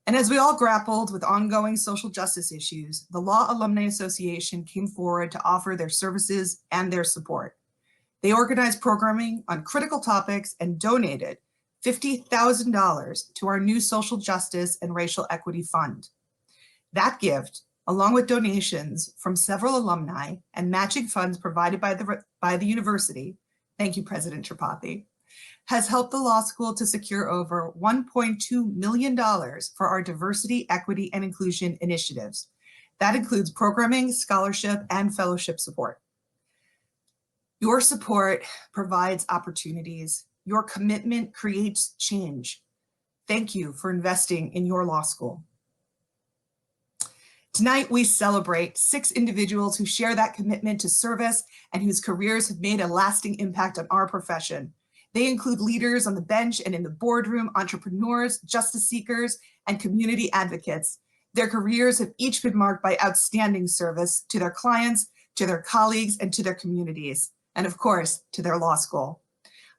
And as we all grappled with ongoing social justice issues, the Law Alumni Association came forward to offer their services and their support. They organized programming on critical topics and donated $50,000 to our new Social Justice and Racial Equity Fund. That gift, along with donations from several alumni and matching funds provided by the university, thank you, President Tripathi, has helped the law school to secure over $1.2 million for our diversity, equity, and inclusion initiatives. That includes programming, scholarship, and fellowship support. Your support provides opportunities. Your commitment creates change. Thank you for investing in your law school. Tonight, we celebrate 6 individuals who share that commitment to service and whose careers have made a lasting impact on our profession. They include leaders on the bench and in the boardroom, entrepreneurs, justice seekers, and community advocates. Their careers have each been marked by outstanding service to their clients, to their colleagues, and to their communities, and of course, to their law school.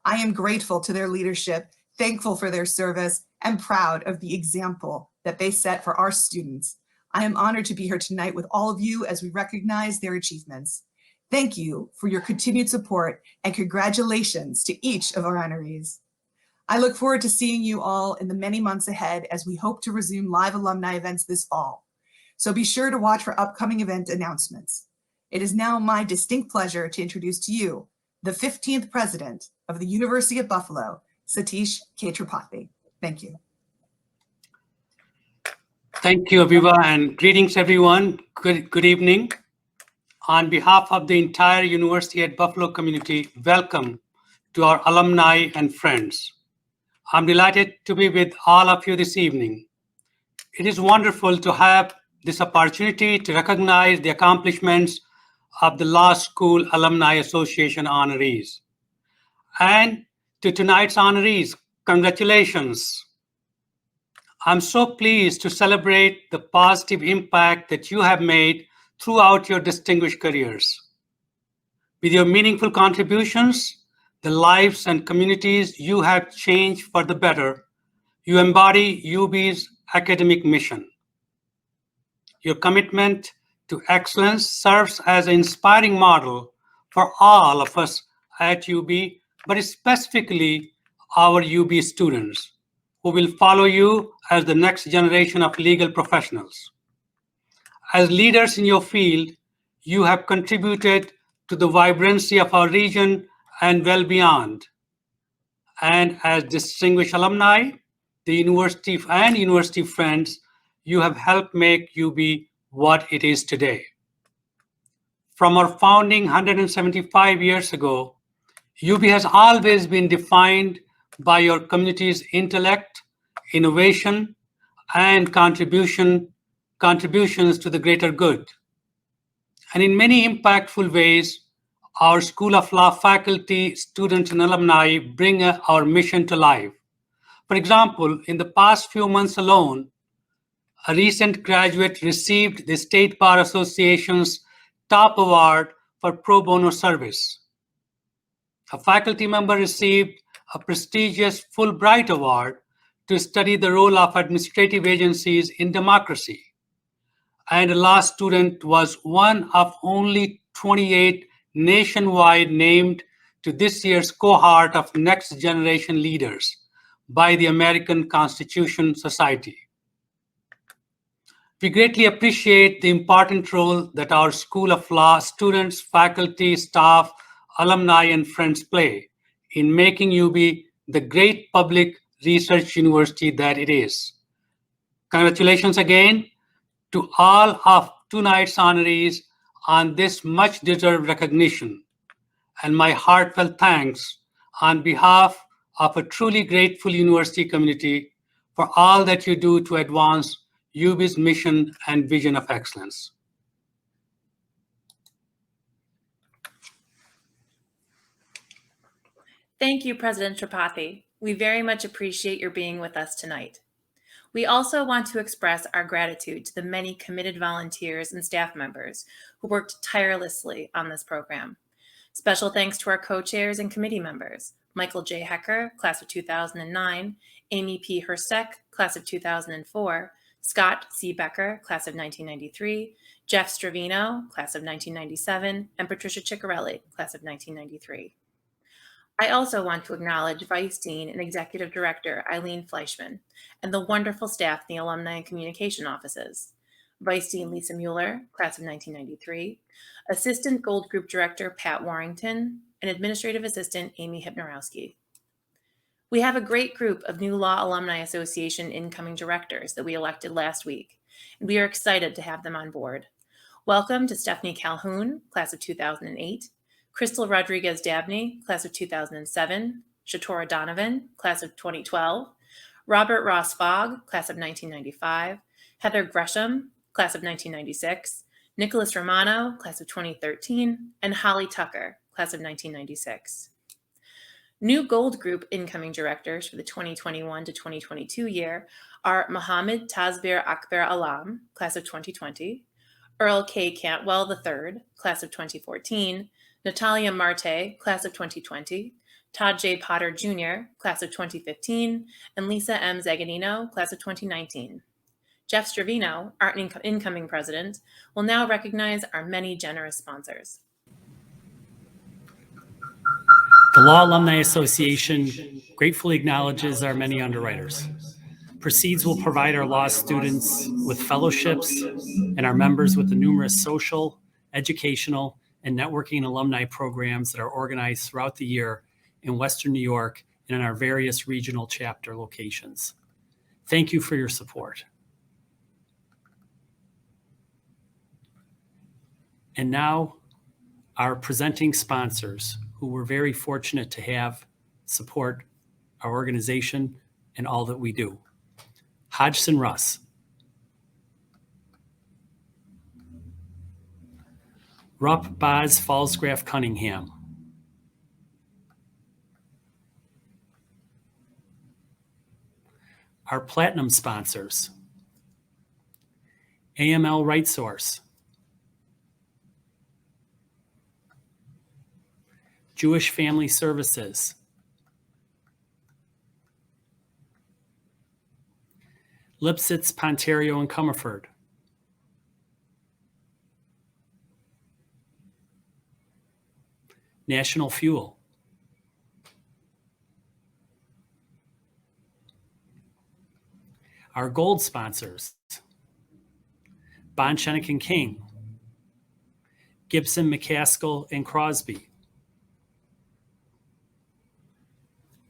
I am grateful to their leadership, thankful for their service, and proud of the example that they set for our students. I am honored to be here tonight with all of you as we recognize their achievements. Thank you for your continued support and congratulations to each of our honorees. I look forward to seeing you all in the many months ahead as we hope to resume live alumni events this fall. So be sure to watch for upcoming event announcements. It is now my distinct pleasure to introduce to you the 15th president of the University of Buffalo, Satish K. Tripathi. Thank you. Thank you, Aviva, and greetings, everyone. Good evening. On behalf of the entire University at Buffalo community, welcome to our alumni and friends. I'm delighted to be with all of you this evening. It is wonderful to have this opportunity to recognize the accomplishments of the Law School Alumni Association honorees. And to tonight's honorees, congratulations. I'm so pleased to celebrate the positive impact that you have made throughout your distinguished careers. With your meaningful contributions, the lives and communities you have changed for the better, you embody UB's academic mission. Your commitment to excellence serves as an inspiring model for all of us at UB, but specifically our UB students, who will follow you as the next generation of legal professionals. As leaders in your field, you have contributed to the vibrancy of our region and well beyond. And as distinguished alumni, the university and university friends, you have helped make UB what it is today. From our founding 175 years ago, UB has always been defined by your community's intellect, innovation, and contributions to the greater good. And in many impactful ways, our School of Law faculty, students, and alumni bring our mission to life. For example, in the past few months alone, a recent graduate received the State Bar Association's top award for pro bono service. A faculty member received a prestigious Fulbright Award to study the role of administrative agencies in democracy. And a law student was one of only 28 nationwide named to this year's cohort of Next Generation Leaders by the American Constitution Society. We greatly appreciate the important role that our School of Law students, faculty, staff, alumni, and friends play in making UB the great public research university that it is. Congratulations again to all of tonight's honorees on this much-deserved recognition, and my heartfelt thanks on behalf of a truly grateful university community for all that you do to advance UB's mission and vision of excellence. Thank you, President Tripathi. We very much appreciate your being with us tonight. We also want to express our gratitude to the many committed volunteers and staff members who worked tirelessly on this program. Special thanks to our co-chairs and committee members, Michael J. Hecker, class of 2009, Amy P. Herstek, class of 2004, Scott C. Becker, class of 1993, Jeff Stravino, class of 1997, and Patricia Ciccarelli, class of 1993. I also want to acknowledge Vice Dean and Executive Director Eileen Fleischman and the wonderful staff in the Alumni and Communication offices. Vice Dean Lisa Mueller, class of 1993, Assistant Gold Group Director Pat Warrington, and Administrative Assistant Amy Hypnorowski. We have a great group of new Law Alumni Association incoming directors that we elected last week, and we are excited to have them on board. Welcome to Stephanie Calhoun, class of 2008, Crystal Rodriguez Dabney, class of 2007, Shatora Donovan, class of 2012, Robert Ross Fogg, class of 1995, Heather Gresham, class of 1996, Nicholas Romano, class of 2013, and Holly Tucker, class of 1996. New Gold Group incoming directors for the 2021 to 2022 year are Mohammed Tasbir Akbar Alam, class of 2020, Earl K. Cantwell III, class of 2014, Natalia Marte, class of 2020, Todd J. Potter Jr., class of 2015, and Lisa M. Zaganino, class of 2019. Jeff Stravino, our incoming president, will now recognize our many generous sponsors. The Law Alumni Association gratefully acknowledges our many underwriters. Proceeds will provide our law students with fellowships and our members with the numerous social, educational, and networking alumni programs that are organized throughout the year in Western New York and in our various regional chapter locations. Thank you for your support. And now, our presenting sponsors, who we're very fortunate to have support our organization and all that we do. Hodgson Russ, Rupp Boz Falsgraf Cunningham, our platinum sponsors, AML Right Source, Jewish Family Services, Lipsitz, Pontario, and Comerford, National Fuel, our gold sponsors, Bonchenik and King, Gibson, McCaskill, and Crosby,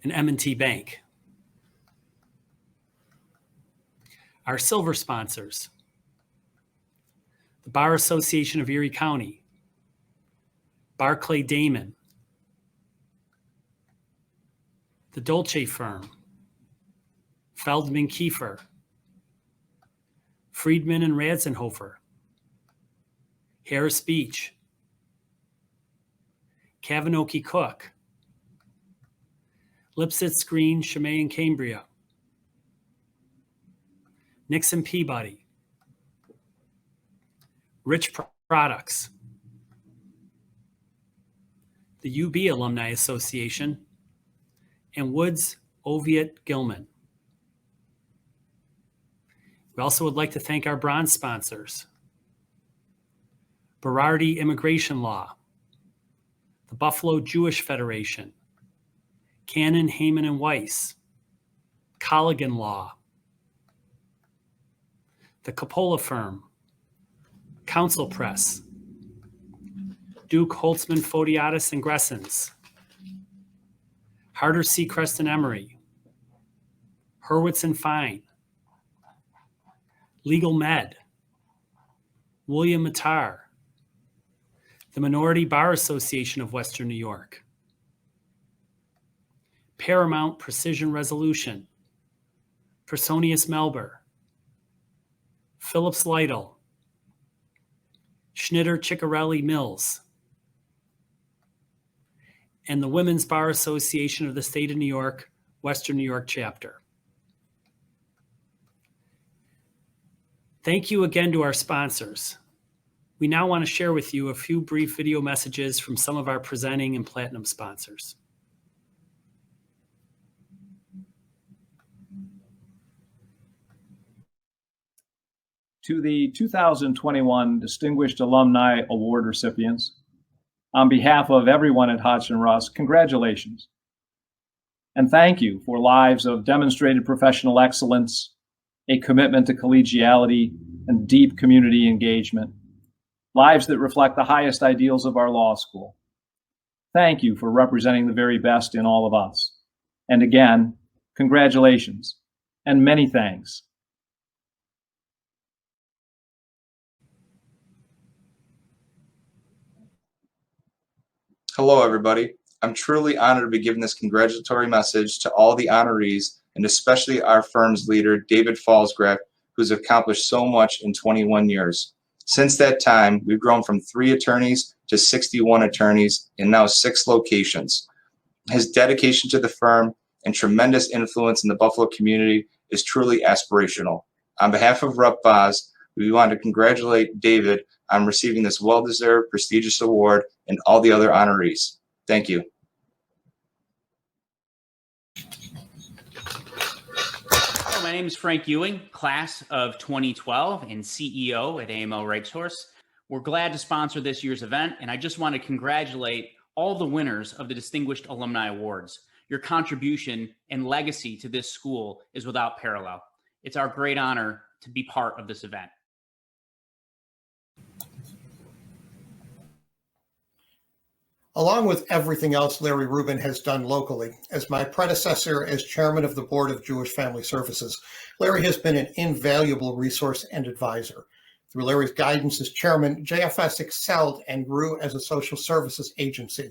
and M&T Bank. Our silver sponsors, the Bar Association of Erie County, Barclay Damon, the Dolce Firm, Feldman Kiefer, Friedman and Radzenhofer, Harris Beach, Kavanoki Cook, Lipsitz Green, Chimay and Cambria, Nixon Peabody, Rich Products, the UB Alumni Association, and Woods Oviatt Gilman. We also would like to thank our bronze sponsors, Berardi Immigration Law, the Buffalo Jewish Federation, Cannon, Heyman, and Weiss, Colligan Law, the Coppola Firm, Council Press, Duke, Holtzman, Photiadis, and Gressens, Harder, Seacrest, and Emery, Hurwitz and Fine, Legal Med, William Matar, the Minority Bar Association of Western New York, Paramount Precision Resolution, Personius Melber, Phillips Lytle, Schnitter Ciccarelli Mills, and the Women's Bar Association of the State of New York, Western New York chapter. Thank you again to our sponsors. We now want to share with you a few brief video messages from some of our presenting and platinum sponsors. to the 2021 Distinguished Alumni Award recipients, on behalf of everyone at Hodgson Russ, congratulations. And thank you for lives of demonstrated professional excellence, a commitment to collegiality, and deep community engagement, lives that reflect the highest ideals of our law school. Thank you for representing the very best in all of us. And again, congratulations and many thanks. Hello, everybody. I'm truly honored to be giving this congratulatory message to all the honorees and especially our firm's leader, David Falsgraf, who's accomplished so much in 21 years. Since that time, we've grown from 3 attorneys to 61 attorneys in now 6 locations. His dedication to the firm and tremendous influence in the Buffalo community is truly aspirational. On behalf of Rep. Vaz, we want to congratulate David on receiving this well-deserved, prestigious award and all the other honorees. Thank you. Hello, my name is Frank Ewing, class of 2012 and CEO at AML Wrights-Horse. We're glad to sponsor this year's event, and I just want to congratulate all the winners of the Distinguished Alumni Awards. Your contribution and legacy to this school is without parallel. It's our great honor to be part of this event. Along with everything else Larry Rubin has done locally, as my predecessor as chairman of the Board of Jewish Family Services, Larry has been an invaluable resource and advisor. Through Larry's guidance as chairman, JFS excelled and grew as a social services agency,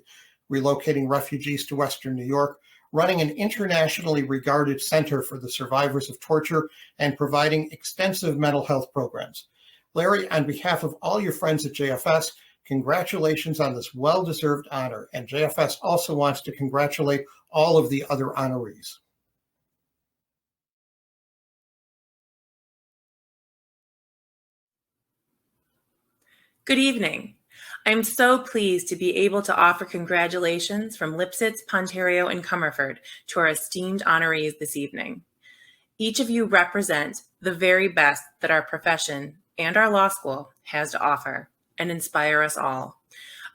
relocating refugees to Western New York, running an internationally regarded center for the survivors of torture, and providing extensive mental health programs. Larry, on behalf of all your friends at JFS, congratulations on this well-deserved honor, and JFS also wants to congratulate all of the other honorees. Good evening. I'm so pleased to be able to offer congratulations from Lipsitz, Pontario, and Comerford to our esteemed honorees this evening. Each of you represent the very best that our profession and our law school has to offer and inspire us all.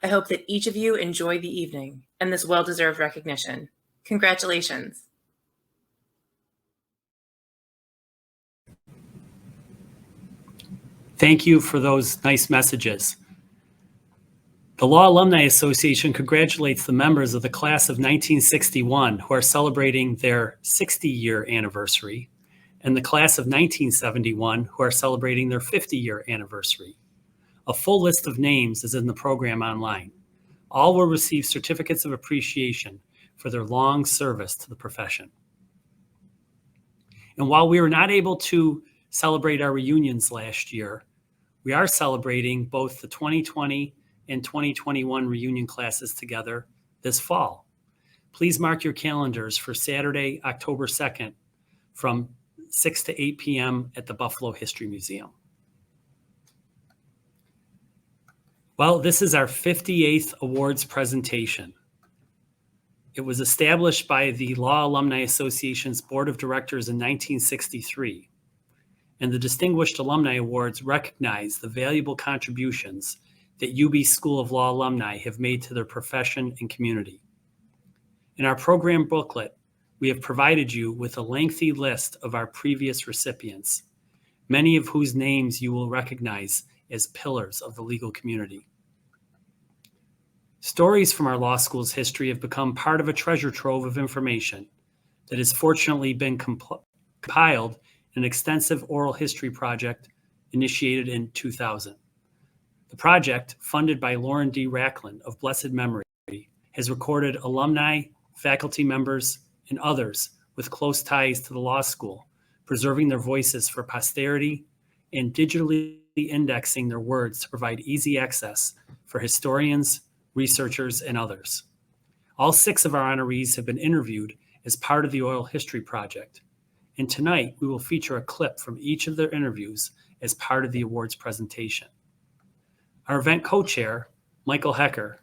I hope that each of you enjoy the evening and this well-deserved recognition. Congratulations. Thank you for those nice messages. The Law Alumni Association congratulates the members of the class of 1961 who are celebrating their 60-year anniversary, and the class of 1971 who are celebrating their 50-year anniversary. A full list of names is in the program online. All will receive certificates of appreciation for their long service to the profession. And while we were not able to celebrate our reunions last year, we are celebrating both the 2020 and 2021 reunion classes together this fall. Please mark your calendars for Saturday, October 2nd from 6 to 8 p.m. at the Buffalo History Museum. Well, this is our 58th awards presentation. It was established by the Law Alumni Association's Board of Directors in 1963, and the Distinguished Alumni Awards recognize the valuable contributions that UB School of Law alumni have made to their profession and community. In our program booklet, we have provided you with a lengthy list of our previous recipients, many of whose names you will recognize as pillars of the legal community. Stories from our law school's history have become part of a treasure trove of information that has fortunately been compiled in an extensive oral history project initiated in 2000. The project, funded by Lauren D. Racklin of blessed memory, has recorded alumni, faculty members, and others with close ties to the law school, preserving their voices for posterity and digitally indexing their words to provide easy access for historians, researchers, and others. All 6 of our honorees have been interviewed as part of the Oral History Project, and tonight we will feature a clip from each of their interviews as part of the awards presentation. Our event co-chair, Michael Hecker,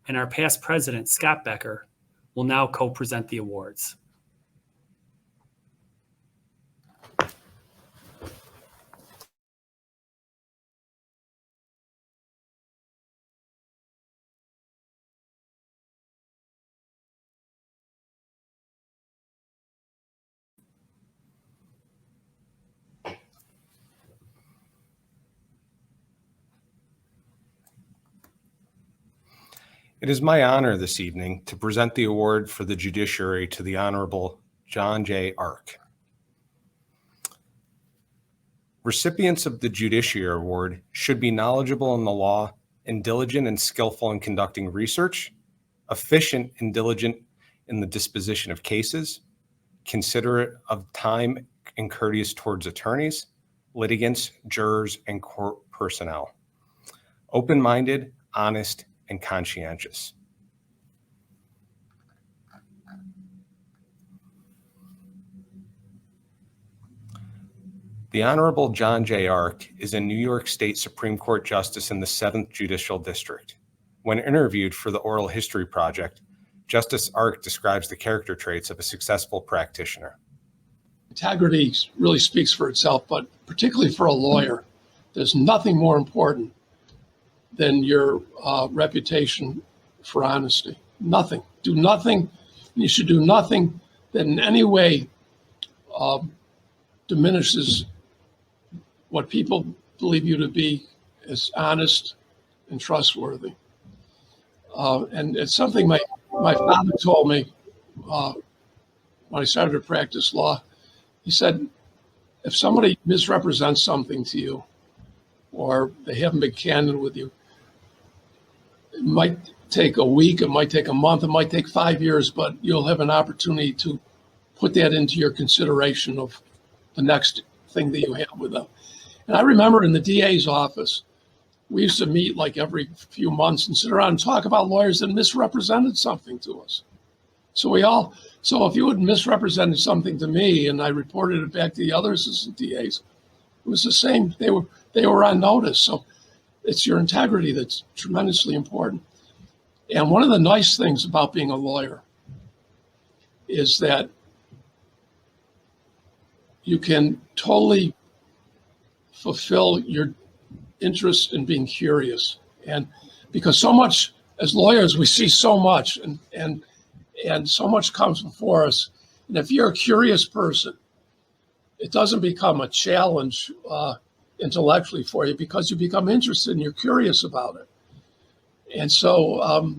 and our past president, Scott Becker, will now co-present the awards. It is my honor this evening to present the award for the judiciary to the Honorable John J. Ark. Recipients of the Judiciary Award should be knowledgeable in the law and diligent and skillful in conducting research, efficient and diligent in the disposition of cases, considerate of time and courteous towards attorneys, litigants, jurors, and court personnel, open-minded, honest, and conscientious. The Honorable John J. Ark is a New York State Supreme Court Justice in the 7th Judicial District. When interviewed for the Oral History Project, Justice Ark describes the character traits of a successful practitioner. Integrity really speaks for itself, but particularly for a lawyer, there's nothing more important than your reputation for honesty. Nothing. Do nothing. And you should do nothing that in any way diminishes what people believe you to be as honest and trustworthy. And it's something my father told me when I started to practice law. He said, if somebody misrepresents something to you or they haven't been candid with you, it might take a week, it might take a month, it might take 5 years, but you'll have an opportunity to put that into your consideration of the next thing that you have with them. And I remember in the DA's office, we used to meet like every few months and sit around and talk about lawyers that misrepresented something to us. So if you had misrepresented something to me and I reported it back to the other assistant DAs, it was the same. They were on notice. So it's your integrity that's tremendously important. And one of the nice things about being a lawyer is that you can totally fulfill your interest in being curious. And because so much, as lawyers, we see so much and so much comes before us. And if you're a curious person, it doesn't become a challenge intellectually for you because you become interested and you're curious about it. And so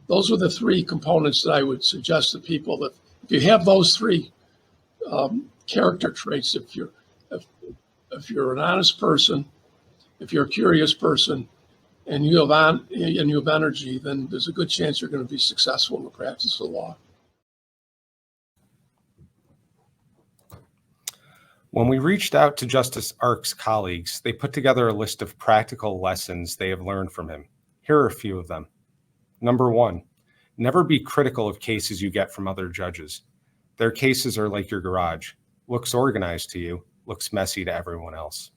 those are the three components that I would suggest to people, that if you have those three character traits, if you're an honest person, if you're a curious person, and you have energy, then there's a good chance you're going to be successful in the practice of law. When we reached out to Justice Ark's colleagues, they put together a list of practical lessons they have learned from him. Here are a few of them. Number 1, never be critical of cases you get from other judges. Their cases are like your garage. Looks organized to you, looks messy to everyone else.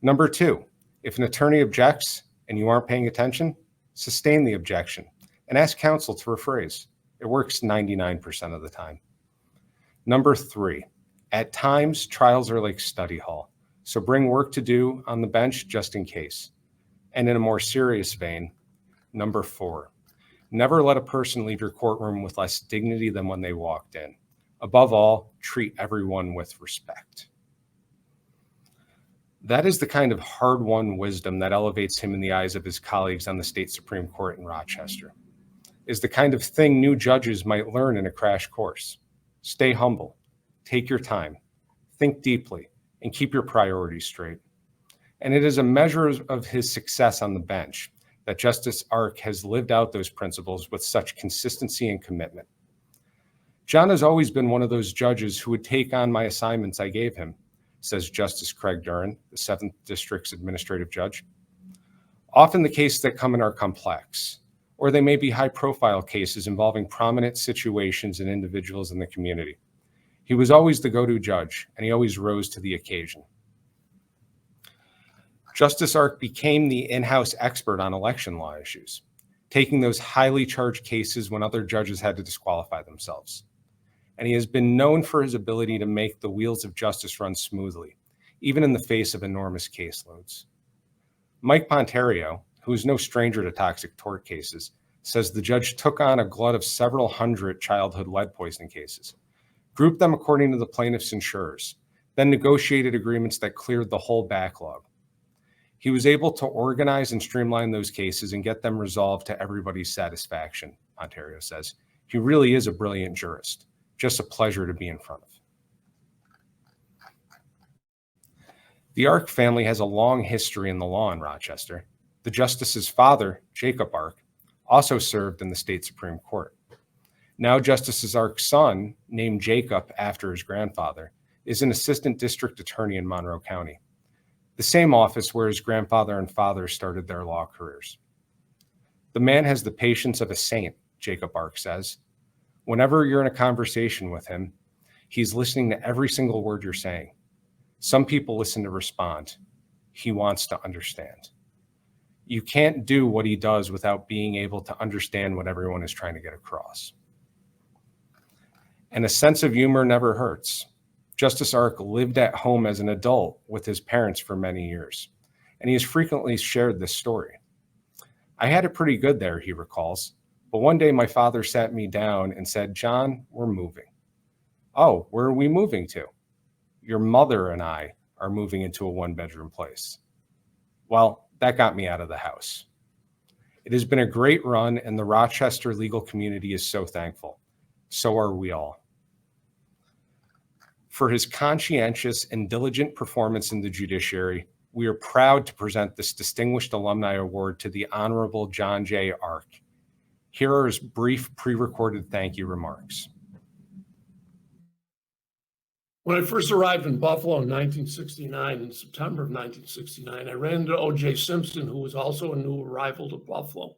Number 2, if an attorney objects and you aren't paying attention, sustain the objection and ask counsel to rephrase. It works 99% of the time. Number 3, at times, trials are like study hall, so bring work to do on the bench just in case. And in a more serious vein, number 4, never let a person leave your courtroom with less dignity than when they walked in. Above all, treat everyone with respect. That is the kind of hard-won wisdom that elevates him in the eyes of his colleagues on the state Supreme Court in Rochester. Is the kind of thing new judges might learn in a crash course. Stay humble, take your time, think deeply, and keep your priorities straight. And it is a measure of his success on the bench that Justice Ark has lived out those principles with such consistency and commitment. John has always been one of those judges who would take on my assignments I gave him, says Justice Craig Duren, the 7th District's administrative judge. Often the cases that come in are complex, or they may be high-profile cases involving prominent situations and individuals in the community. He was always the go-to judge, and he always rose to the occasion. Justice Ark became the in-house expert on election law issues, taking those highly charged cases when other judges had to disqualify themselves. And he has been known for his ability to make the wheels of justice run smoothly, even in the face of enormous caseloads. Mike Pontario, who is no stranger to toxic tort cases, says the judge took on a glut of several hundred childhood lead poisoning cases, grouped them according to the plaintiff's insurers, then negotiated agreements that cleared the whole backlog. He was able to organize and streamline those cases and get them resolved to everybody's satisfaction, Ontario says. He really is a brilliant jurist. Just a pleasure to be in front of. The Ark family has a long history in the law in Rochester. The justice's father, Jacob Ark, also served in the state Supreme Court. Now Justice Ark's son, named Jacob after his grandfather, is an assistant district attorney in Monroe County, the same office where his grandfather and father started their law careers. The man has the patience of a saint, Jacob Ark says. Whenever you're in a conversation with him, he's listening to every single word you're saying. Some people listen to respond. He wants to understand. You can't do what he does without being able to understand what everyone is trying to get across. And a sense of humor never hurts. Justice Ark lived at home as an adult with his parents for many years, and he has frequently shared this story. I had it pretty good there, he recalls, but one day my father sat me down and said, "John, we're moving." "Oh, where are we moving to?" "Your mother and I are moving into a one-bedroom place." Well, that got me out of the house. It has been a great run, and the Rochester legal community is so thankful. So are we all. For his conscientious and diligent performance in the judiciary, we are proud to present this Distinguished Alumni Award to the Honorable John J. Ark. Here are his brief pre-recorded thank you remarks. When I first arrived in Buffalo in 1969, in September of 1969, I ran into O.J. Simpson, who was also a new arrival to Buffalo.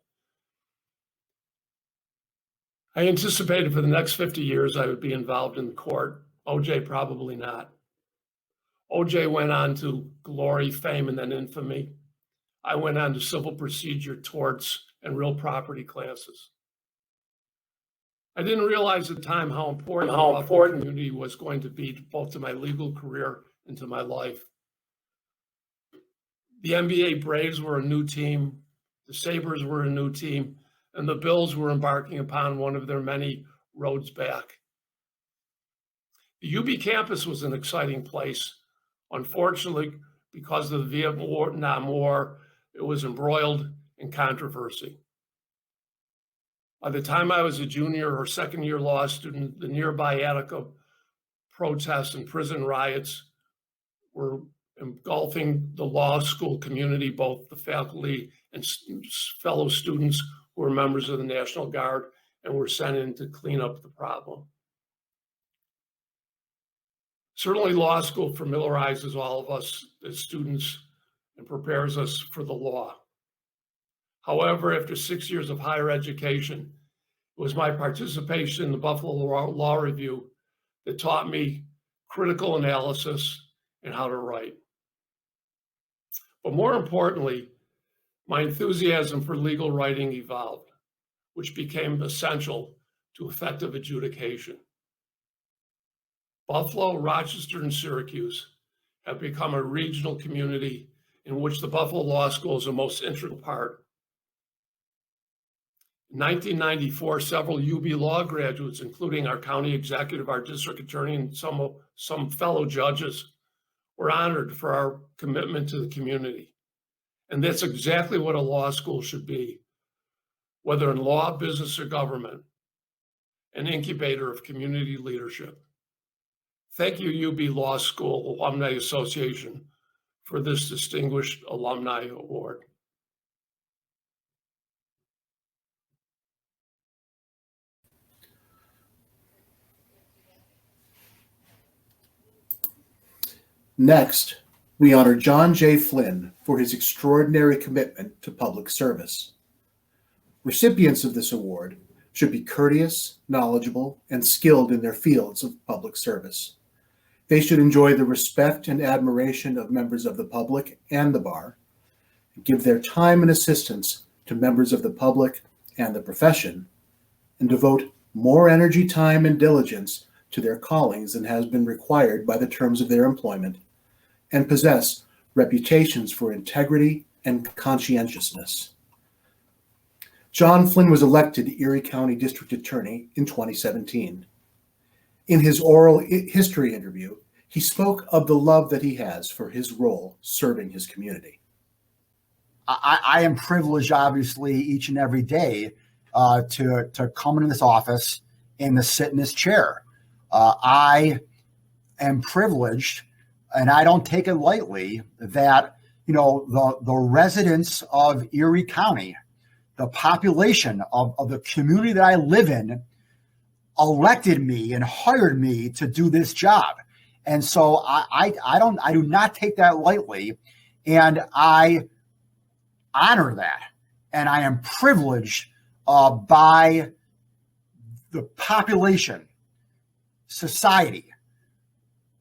I anticipated for the next 50 years I would be involved in the court. O.J. probably not. O.J. went on to glory, fame, and then infamy. I went on to civil procedure, torts, and real property classes. I didn't realize at the time how important the Buffalo community was going to be both to my legal career and to my life. The NBA Braves were a new team, the Sabres were a new team, and the Bills were embarking upon one of their many roads back. The UB campus was an exciting place. Unfortunately, because of the Vietnam War, it was embroiled in controversy. By the time I was a junior or second-year law student, the nearby Attica protests and prison riots were engulfing the law school community, both the faculty and fellow students who were members of the National Guard and were sent in to clean up the problem. Certainly, law school familiarizes all of us as students and prepares us for the law. However, after 6 years of higher education, it was my participation in the Buffalo Law Review that taught me critical analysis and how to write. But more importantly, my enthusiasm for legal writing evolved, which became essential to effective adjudication. Buffalo, Rochester, and Syracuse have become a regional community in which the Buffalo Law School is the most integral part. In 1994, several UB Law graduates, including our county executive, our district attorney, and some fellow judges, were honored for our commitment to the community. And that's exactly what a law school should be, whether in law, business, or government, an incubator of community leadership. Thank you, UB Law School Alumni Association, for this Distinguished Alumni Award. Next, we honor John J. Flynn for his extraordinary commitment to public service. Recipients of this award should be courteous, knowledgeable, and skilled in their fields of public service. They should enjoy the respect and admiration of members of the public and the bar, and give their time and assistance to members of the public and the profession, and devote more energy, time, and diligence to their callings than has been required by the terms of their employment, and possess reputations for integrity and conscientiousness. John Flynn was elected Erie County District Attorney in 2017. In his oral history interview, he spoke of the love that he has for his role serving his community. I am privileged, obviously, each and every day to come into this office and to sit in this chair. I am privileged, and I don't take it lightly, that the residents of Erie County, the population of the community that I live in, elected me and hired me to do this job. And so I do not take that lightly, and I honor that. And I am privileged by the population, society,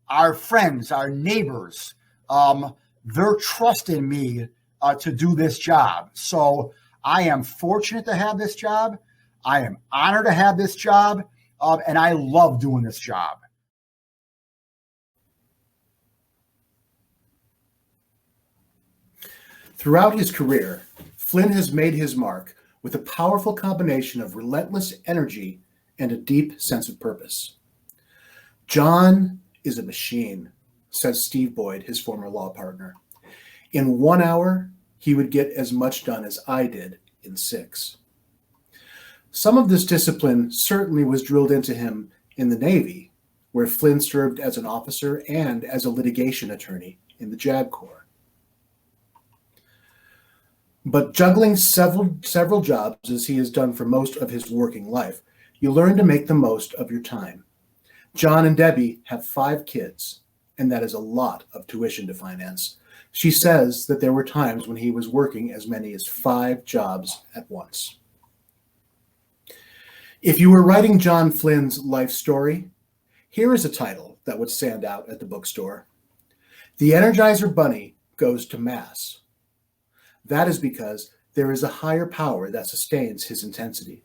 our friends, our neighbors. They're trusting me to do this job. So I am fortunate to have this job. I am honored to have this job. And I love doing this job. Throughout his career, Flynn has made his mark with a powerful combination of relentless energy and a deep sense of purpose. John is a machine, says Steve Boyd, his former law partner. In 1 hour, he would get as much done as I did in 6. Some of this discipline certainly was drilled into him in the Navy, where Flynn served as an officer and as a litigation attorney in the JAG Corps. But juggling several jobs, as he has done for most of his working life, you learn to make the most of your time. John and Debbie have 5 kids, and that is a lot of tuition to finance. She says that there were times when he was working as many as 5 jobs at once. If you were writing John Flynn's life story, here is a title that would stand out at the bookstore. The Energizer Bunny Goes to Mass. That is because there is a higher power that sustains his intensity.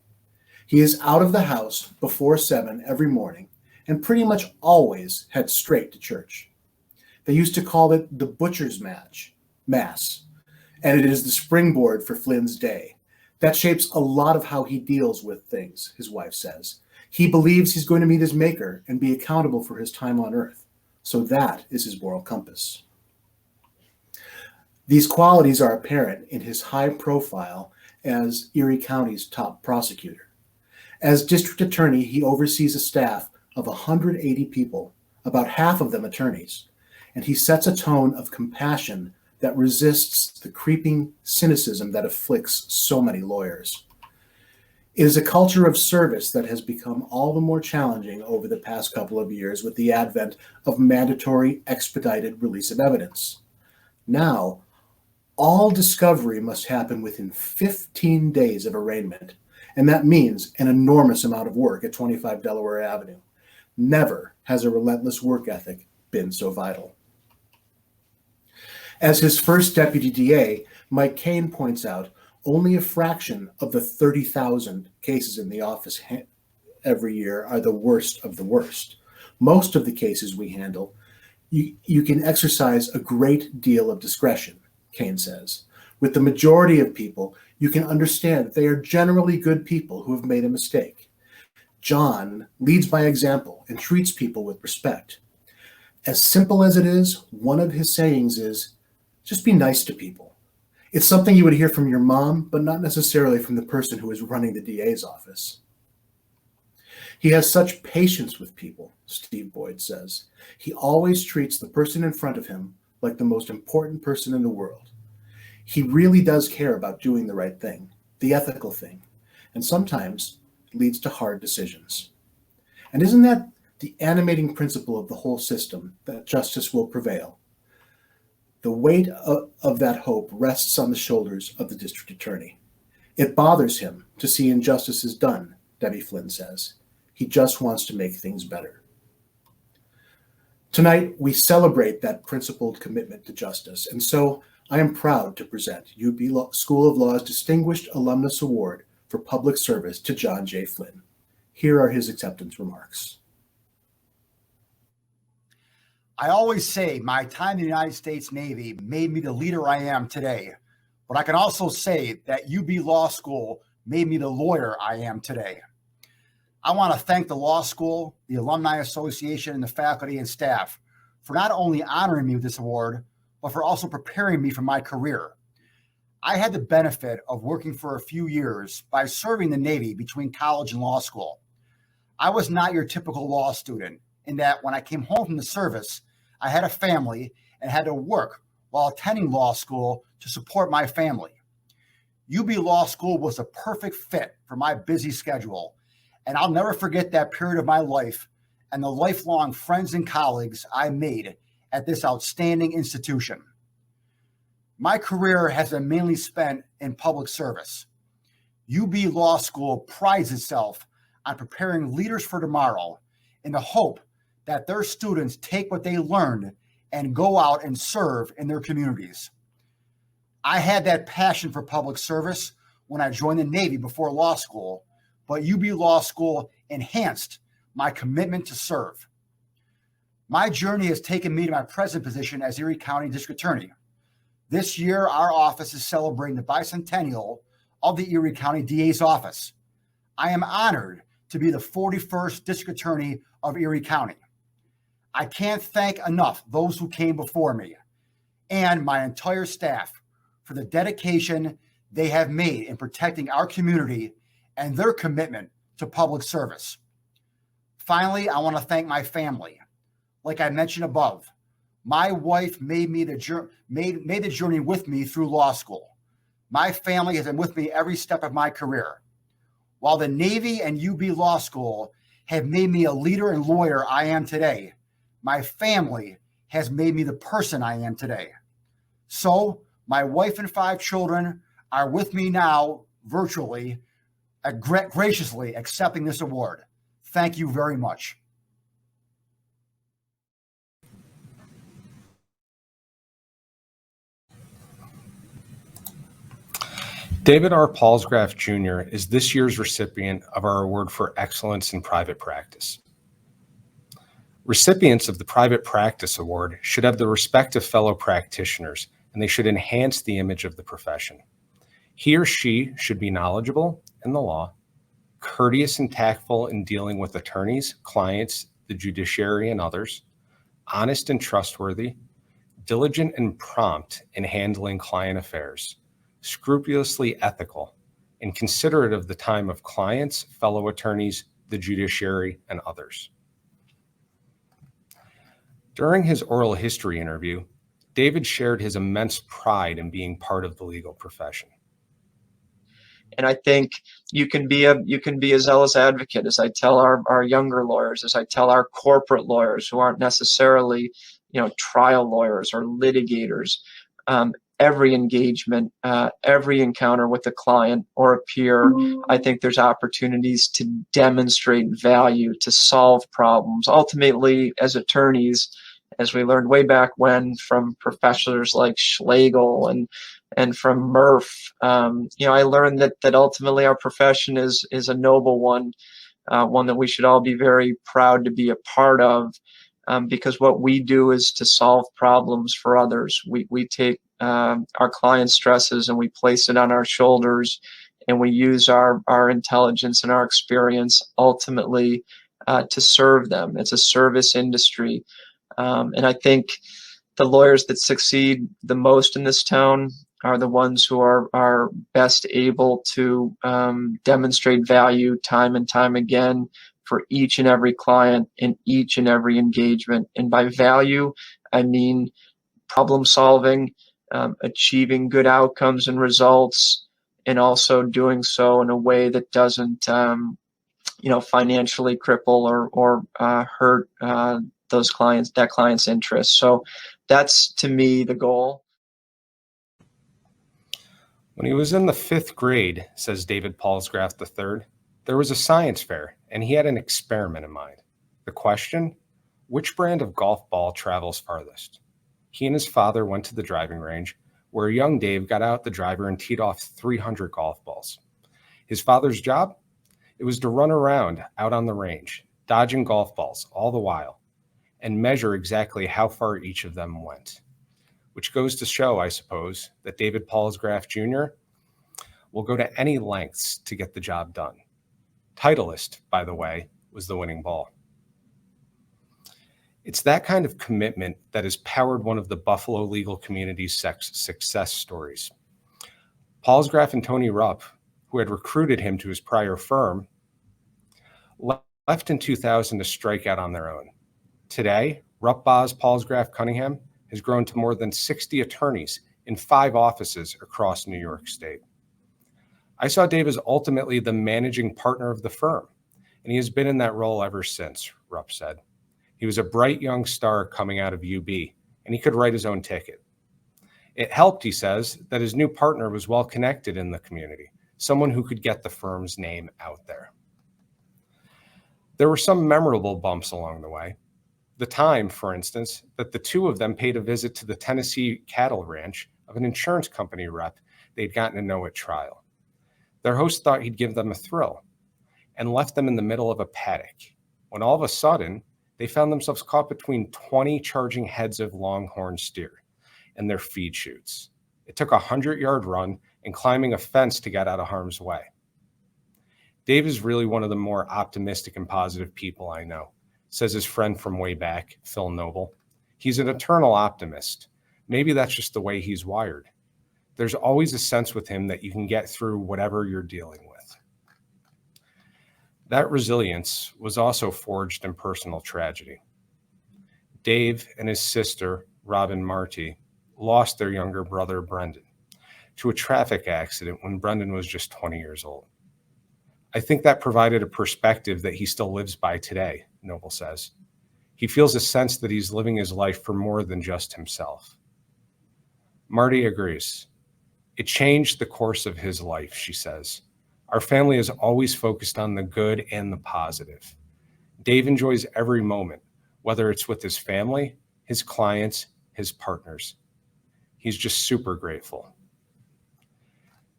He is out of the house before 7 every morning and pretty much always heads straight to church. They used to call it the Butcher's Mass, and it is the springboard for Flynn's day. That shapes a lot of how he deals with things, his wife says. He believes he's going to meet his maker and be accountable for his time on earth. So that is his moral compass. These qualities are apparent in his high profile as Erie County's top prosecutor. As district attorney, he oversees a staff of 180 people, about half of them attorneys, and he sets a tone of compassion that resists the creeping cynicism that afflicts so many lawyers. It is a culture of service that has become all the more challenging over the past couple of years with the advent of mandatory expedited release of evidence. Now, all discovery must happen within 15 days of arraignment, and that means an enormous amount of work at 25 Delaware Avenue. Never has a relentless work ethic been so vital. As his first deputy DA, Mike Kane points out, only a fraction of the 30,000 cases in the office every year are the worst of the worst. Most of the cases we handle, you can exercise a great deal of discretion, Kane says. With the majority of people, you can understand that they are generally good people who have made a mistake. John leads by example and treats people with respect. As simple as it is, one of his sayings is, just be nice to people. It's something you would hear from your mom, but not necessarily from the person who is running the DA's office. He has such patience with people, Steve Boyd says. He always treats the person in front of him like the most important person in the world. He really does care about doing the right thing, the ethical thing, and sometimes leads to hard decisions. And isn't that the animating principle of the whole system, that justice will prevail? The weight of that hope rests on the shoulders of the district attorney. It bothers him to see injustices done, Debbie Flynn says. He just wants to make things better. Tonight, we celebrate that principled commitment to justice, and so I am proud to present UB School of Law's Distinguished Alumnus Award for Public Service to John J. Flynn. Here are his acceptance remarks. I always say my time in the United States Navy made me the leader I am today, but I can also say that UB Law School made me the lawyer I am today. I want to thank the law school, the Alumni Association, and the faculty and staff for not only honoring me with this award, but for also preparing me for my career. I had the benefit of working for a few years by serving the Navy between college and law school. I was not your typical law student in that when I came home from the service, I had a family and had to work while attending law school to support my family. UB Law School was a perfect fit for my busy schedule, and I'll never forget that period of my life and the lifelong friends and colleagues I made at this outstanding institution. My career has been mainly spent in public service. UB Law School prides itself on preparing leaders for tomorrow in the hope that their students take what they learned and go out and serve in their communities. I had that passion for public service when I joined the Navy before law school, but UB Law School enhanced my commitment to serve. My journey has taken me to my present position as Erie County District Attorney. This year, our office is celebrating the bicentennial of the Erie County DA's office. I am honored to be the 41st District Attorney of Erie County. I can't thank enough those who came before me and my entire staff for the dedication they have made in protecting our community and their commitment to public service. Finally, I want to thank my family. Like I mentioned above, my wife made the journey with me through law school. My family has been with me every step of my career. While the Navy and UB Law School have made me a leader and lawyer I am today, my family has made me the person I am today. So, my wife and 5 children are with me now virtually, graciously accepting this award. Thank you very much. David R. Palsgraf Jr. is this year's recipient of our award for excellence in private practice. Recipients of the Private Practice Award should have the respect of fellow practitioners, and they should enhance the image of the profession. He or she should be knowledgeable in the law, courteous and tactful in dealing with attorneys, clients, the judiciary, and others, honest and trustworthy, diligent and prompt in handling client affairs, scrupulously ethical, and considerate of the time of clients, fellow attorneys, the judiciary, and others. During his oral history interview, David shared his immense pride in being part of the legal profession. And I think you can be a zealous advocate, as I tell our younger lawyers, as I tell our corporate lawyers who aren't necessarily, trial lawyers or litigators. Every engagement, every encounter with a client or a peer, I think there's opportunities to demonstrate value, to solve problems. Ultimately, as attorneys, as we learned way back when from professors like Schlegel and from Murph, I learned that ultimately our profession is a noble one, one that we should all be very proud to be a part of, because what we do is to solve problems for others. We take our client stresses and we place it on our shoulders, and we use our intelligence and our experience ultimately to serve them. It's a service industry. And I think the lawyers that succeed the most in this town are the ones who are best able to demonstrate value time and time again for each and every client in each and every engagement. And by value, I mean problem solving, achieving good outcomes and results, and also doing so in a way that doesn't, financially cripple or hurt that client's interests. So that's, to me, the goal. When he was in the 5th grade, says David Palsgraf III, there was a science fair, and he had an experiment in mind. The question, which brand of golf ball travels farthest? He and his father went to the driving range, where young Dave got out the driver and teed off 300 golf balls. His father's job? It was to run around out on the range, dodging golf balls all the while, and measure exactly how far each of them went. Which goes to show, I suppose, that David Palsgraf Jr. will go to any lengths to get the job done. Titleist, by the way, was the winning ball. It's that kind of commitment that has powered one of the Buffalo legal community's success stories. Palsgraf and Tony Rupp, who had recruited him to his prior firm, left in 2000 to strike out on their own. Today, Rupp, Boz, Palsgraf, Cunningham has grown to more than 60 attorneys in 5 offices across New York State. I saw Dave as ultimately the managing partner of the firm, and he has been in that role ever since, Rupp said. He was a bright young star coming out of UB, and he could write his own ticket. It helped, he says, that his new partner was well connected in the community, someone who could get the firm's name out there. There were some memorable bumps along the way. The time, for instance, that the two of them paid a visit to the Tennessee cattle ranch of an insurance company rep they'd gotten to know at trial. Their host thought he'd give them a thrill and left them in the middle of a paddock, when all of a sudden, they found themselves caught between 20 charging heads of longhorn steer and their feed chutes. It took a 100-yard run and climbing a fence to get out of harm's way. Dave is really one of the more optimistic and positive people I know, says his friend from way back, Phil Noble. He's an eternal optimist. Maybe that's just the way he's wired. There's always a sense with him that you can get through whatever you're dealing with. That resilience was also forged in personal tragedy. Dave and his sister, Robin Marty, lost their younger brother, Brendan, to a traffic accident when Brendan was just 20 years old. I think that provided a perspective that he still lives by today, Noble says. He feels a sense that he's living his life for more than just himself. Marty agrees. It changed the course of his life, she says. Our family is always focused on the good and the positive. Dave enjoys every moment, whether it's with his family, his clients, his partners. He's just super grateful.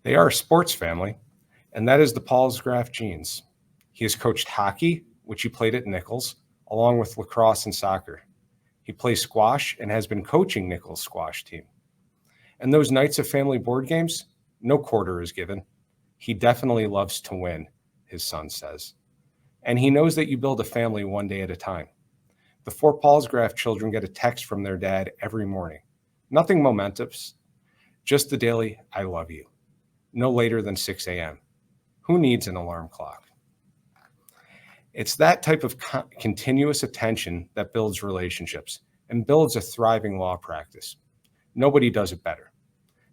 They are a sports family, and that is the Palsgraf genes. He has coached hockey, which he played at Nichols, along with lacrosse and soccer. He plays squash and has been coaching Nichols' squash team. And those nights of family board games, no quarter is given. He definitely loves to win, his son says. And he knows that you build a family one day at a time. The 4 Palsgraf children get a text from their dad every morning. Nothing momentous, just the daily, I love you. No later than 6 a.m. Who needs an alarm clock? It's that type of continuous attention that builds relationships and builds a thriving law practice. Nobody does it better.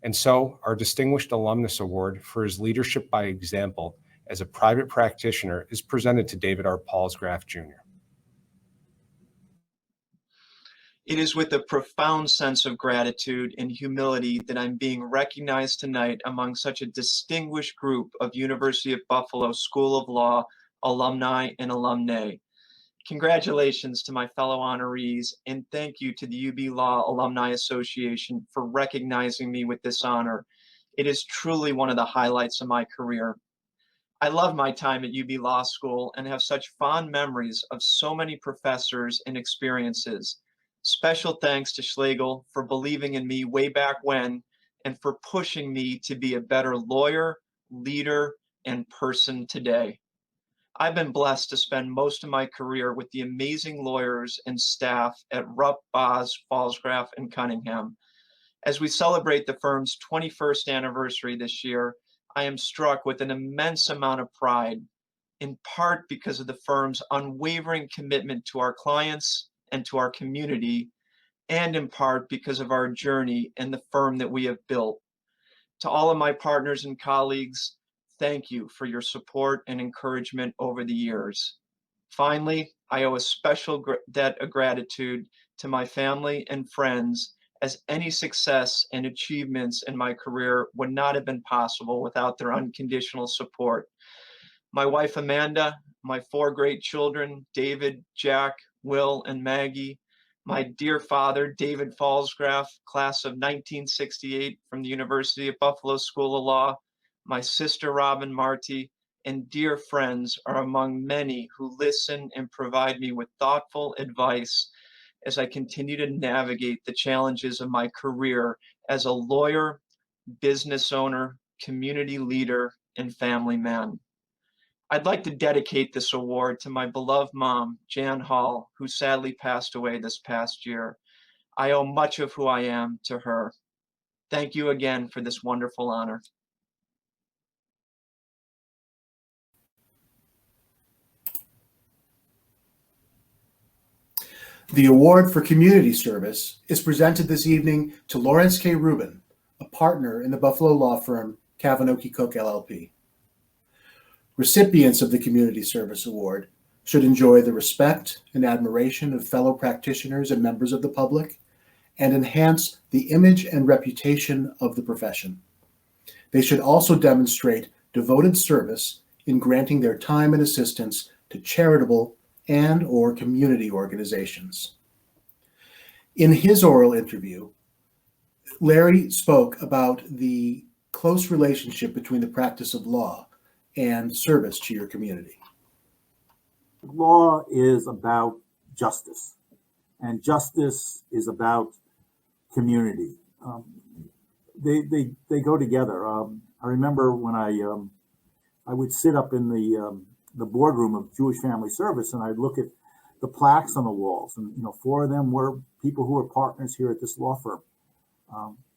And so our Distinguished Alumnus Award for his leadership by example as a private practitioner is presented to David R. Palsgraf, Jr. It is with a profound sense of gratitude and humility that I'm being recognized tonight among such a distinguished group of University of Buffalo School of Law alumni and alumnae. Congratulations to my fellow honorees, and thank you to the UB Law Alumni Association for recognizing me with this honor. It is truly one of the highlights of my career. I love my time at UB Law School and have such fond memories of so many professors and experiences. Special thanks to Schlegel for believing in me way back when and for pushing me to be a better lawyer, leader, and person today. I've been blessed to spend most of my career with the amazing lawyers and staff at Rupp, Boz, Palsgraf, and Cunningham. As we celebrate the firm's 21st anniversary this year, I am struck with an immense amount of pride, in part because of the firm's unwavering commitment to our clients and to our community, and in part because of our journey and the firm that we have built. To all of my partners and colleagues, thank you for your support and encouragement over the years. Finally, I owe a special debt of gratitude to my family and friends, as any success and achievements in my career would not have been possible without their unconditional support. My wife, Amanda, my 4 great children, David, Jack, Will, and Maggie, my dear father, David Palsgraf, class of 1968 from the University of Buffalo School of Law, my sister, Robin Marty, and dear friends are among many who listen and provide me with thoughtful advice as I continue to navigate the challenges of my career as a lawyer, business owner, community leader, and family man. I'd like to dedicate this award to my beloved mom, Jan Hall, who sadly passed away this past year. I owe much of who I am to her. Thank you again for this wonderful honor. The award for community service is presented this evening to Lawrence K. Rubin, a partner in the Buffalo law firm Kavanaugh Cook LLP. Recipients of the Community Service Award should enjoy the respect and admiration of fellow practitioners and members of the public and enhance the image and reputation of the profession. They should also demonstrate devoted service in granting their time and assistance to charitable and/or community organizations. In his oral interview, Larry spoke about the close relationship between the practice of law and service to your community. Law is about justice, and justice is about community. They go together. I remember when I would sit up in the boardroom of Jewish Family Service, and I'd look at the plaques on the walls, and 4 of them were people who are partners here at this law firm.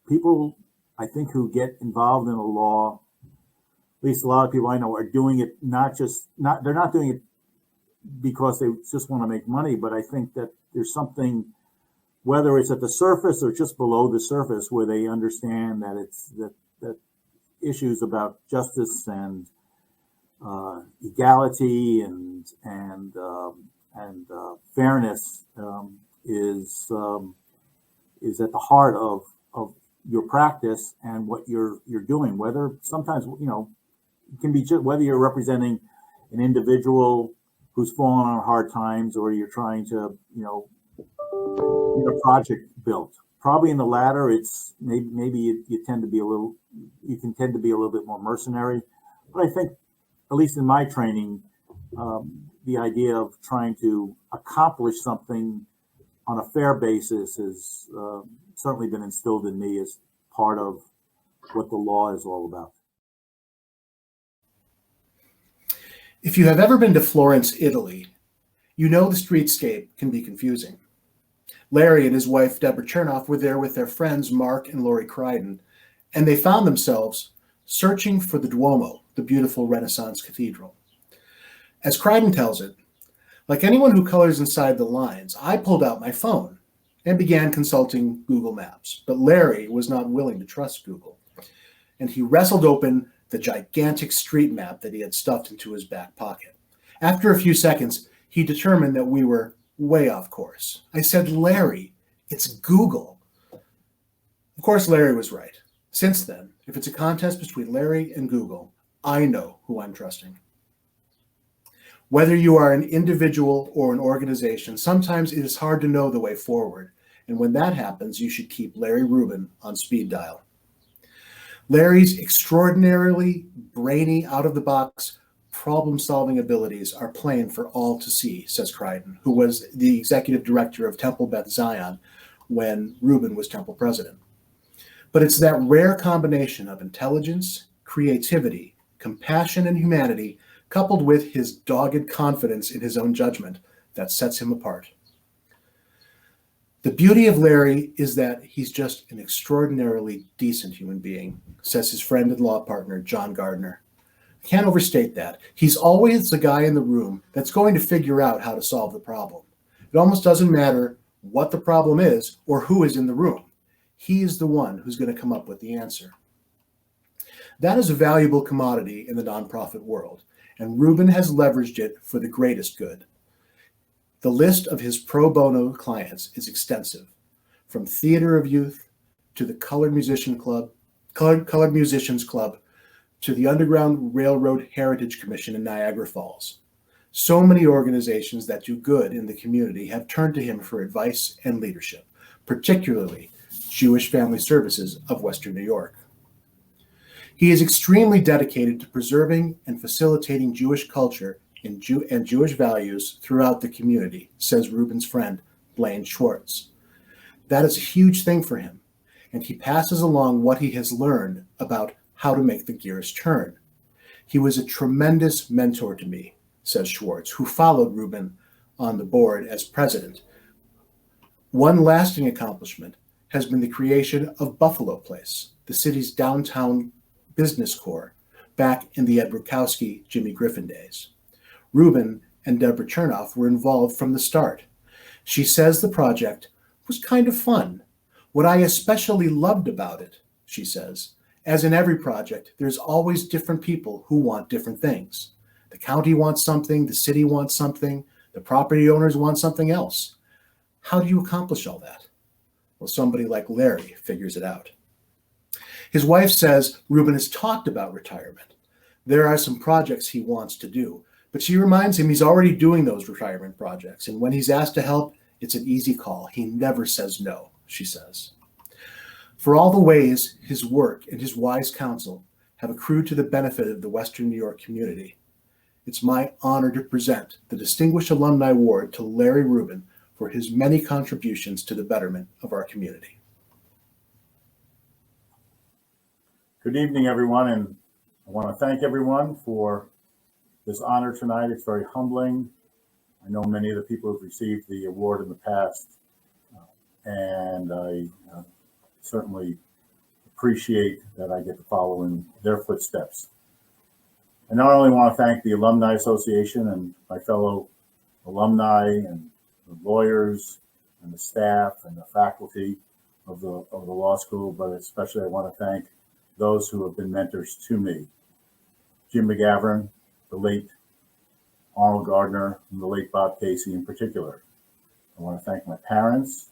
People, I think, who get involved in the law, at least a lot of people I know, are doing it they're not doing it because they just want to make money, but I think that there's something, whether it's at the surface or just below the surface, where they understand that that issues about justice and equality and fairness is at the heart of your practice and what you're doing. Whether sometimes it can be just whether you're representing an individual who's fallen on hard times, or you're trying to get a project built. Probably in the latter, it's maybe you can tend to be a little bit more mercenary. But I think, at least in my training, the idea of trying to accomplish something on a fair basis has certainly been instilled in me as part of what the law is all about. If you have ever been to Florence, Italy, you know the streetscape can be confusing. Larry and his wife, Deborah Chernoff, were there with their friends, Mark and Lori Crichton, and they found themselves searching for the Duomo, the beautiful Renaissance cathedral. As Crichton tells it, like anyone who colors inside the lines, I pulled out my phone and began consulting Google Maps. But Larry was not willing to trust Google, and he wrestled open the gigantic street map that he had stuffed into his back pocket. After a few seconds, he determined that we were way off course. I said, "Larry, it's Google." Of course, Larry was right. Since then, if it's a contest between Larry and Google, I know who I'm trusting. Whether you are an individual or an organization, sometimes it is hard to know the way forward. And when that happens, you should keep Larry Rubin on speed dial. Larry's extraordinarily brainy, out-of-the-box, problem-solving abilities are plain for all to see, says Crichton, who was the executive director of Temple Beth Zion when Rubin was Temple president. But it's that rare combination of intelligence, creativity, compassion, and humanity, coupled with his dogged confidence in his own judgment, that sets him apart. The beauty of Larry is that he's just an extraordinarily decent human being, says his friend and law partner, John Gardner. I can't overstate that. He's always the guy in the room that's going to figure out how to solve the problem. It almost doesn't matter what the problem is or who is in the room. He's the one who's going to come up with the answer. That is a valuable commodity in the nonprofit world, and Rubin has leveraged it for the greatest good. The list of his pro bono clients is extensive, from Theater of Youth to the Colored Musicians Club, to the Underground Railroad Heritage Commission in Niagara Falls. So many organizations that do good in the community have turned to him for advice and leadership, particularly Jewish Family Services of Western New York. He is extremely dedicated to preserving and facilitating Jewish culture and Jewish values throughout the community, says Rubin's friend, Blaine Schwartz. That is a huge thing for him, and he passes along what he has learned about how to make the gears turn. He was a tremendous mentor to me, says Schwartz, who followed Rubin on the board as president. One lasting accomplishment has been the creation of Buffalo Place, the city's downtown business core, back in the Ed Brukowski, Jimmy Griffin days. Rubin and Deborah Chernoff were involved from the start. She says the project was kind of fun. What I especially loved about it, she says, as in every project, there's always different people who want different things. The county wants something, the city wants something, the property owners want something else. How do you accomplish all that? Well, somebody like Larry figures it out. His wife says Ruben has talked about retirement. There are some projects he wants to do, but she reminds him he's already doing those retirement projects. And when he's asked to help, it's an easy call. He never says no, she says. For all the ways his work and his wise counsel have accrued to the benefit of the Western New York community, it's my honor to present the Distinguished Alumni Award to Larry Ruben for his many contributions to the betterment of our community. Good evening, everyone, and I want to thank everyone for this honor tonight. It's very humbling. I know many of the people who've received the award in the past, and I certainly appreciate that I get to follow in their footsteps. I not only want to thank the Alumni Association and my fellow alumni and the lawyers and the staff and the faculty of the law school, but especially I want to thank those who have been mentors to me. Jim McGavern, the late Arnold Gardner, and the late Bob Casey in particular. I want to thank my parents,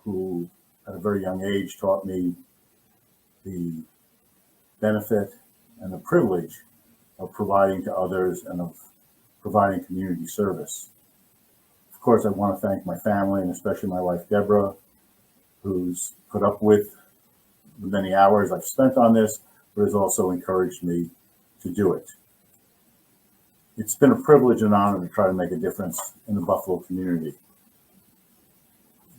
who at a very young age taught me the benefit and the privilege of providing to others and of providing community service. Of course, I want to thank my family and especially my wife, Deborah, who's put up with the many hours I've spent on this, but has also encouraged me to do it. It's been a privilege and honor to try to make a difference in the Buffalo community.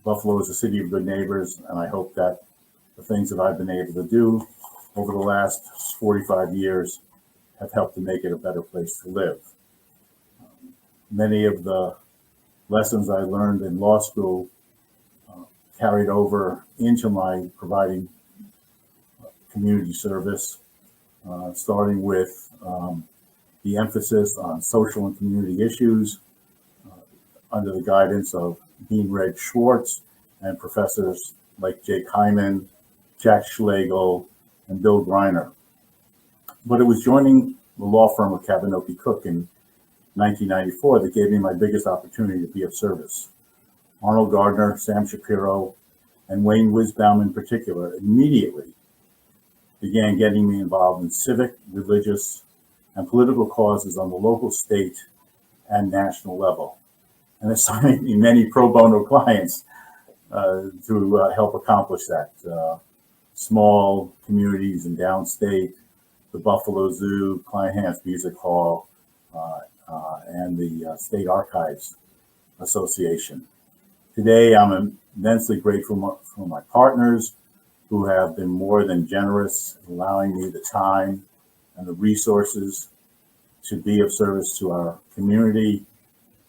Buffalo is a city of good neighbors, and I hope that the things that I've been able to do over the last 45 years have helped to make it a better place to live. Many of the lessons I learned in law school carried over into my providing community service, starting with the emphasis on social and community issues under the guidance of Dean Red Schwartz and professors like Jake Hyman, Jack Schlegel, and Bill Greiner. But it was joining the law firm of Kabanoki Cook in 1994 that gave me my biggest opportunity to be of service. Arnold Gardner, Sam Shapiro, and Wayne Wisbaum in particular immediately began getting me involved in civic, religious, and political causes on the local, state, and national level, and assigned me many pro bono clients to help accomplish that. Small communities in downstate, the Buffalo Zoo, Kleinhans Music Hall, and the State Archives Association. Today, I'm immensely grateful for my partners who have been more than generous in allowing me the time and the resources to be of service to our community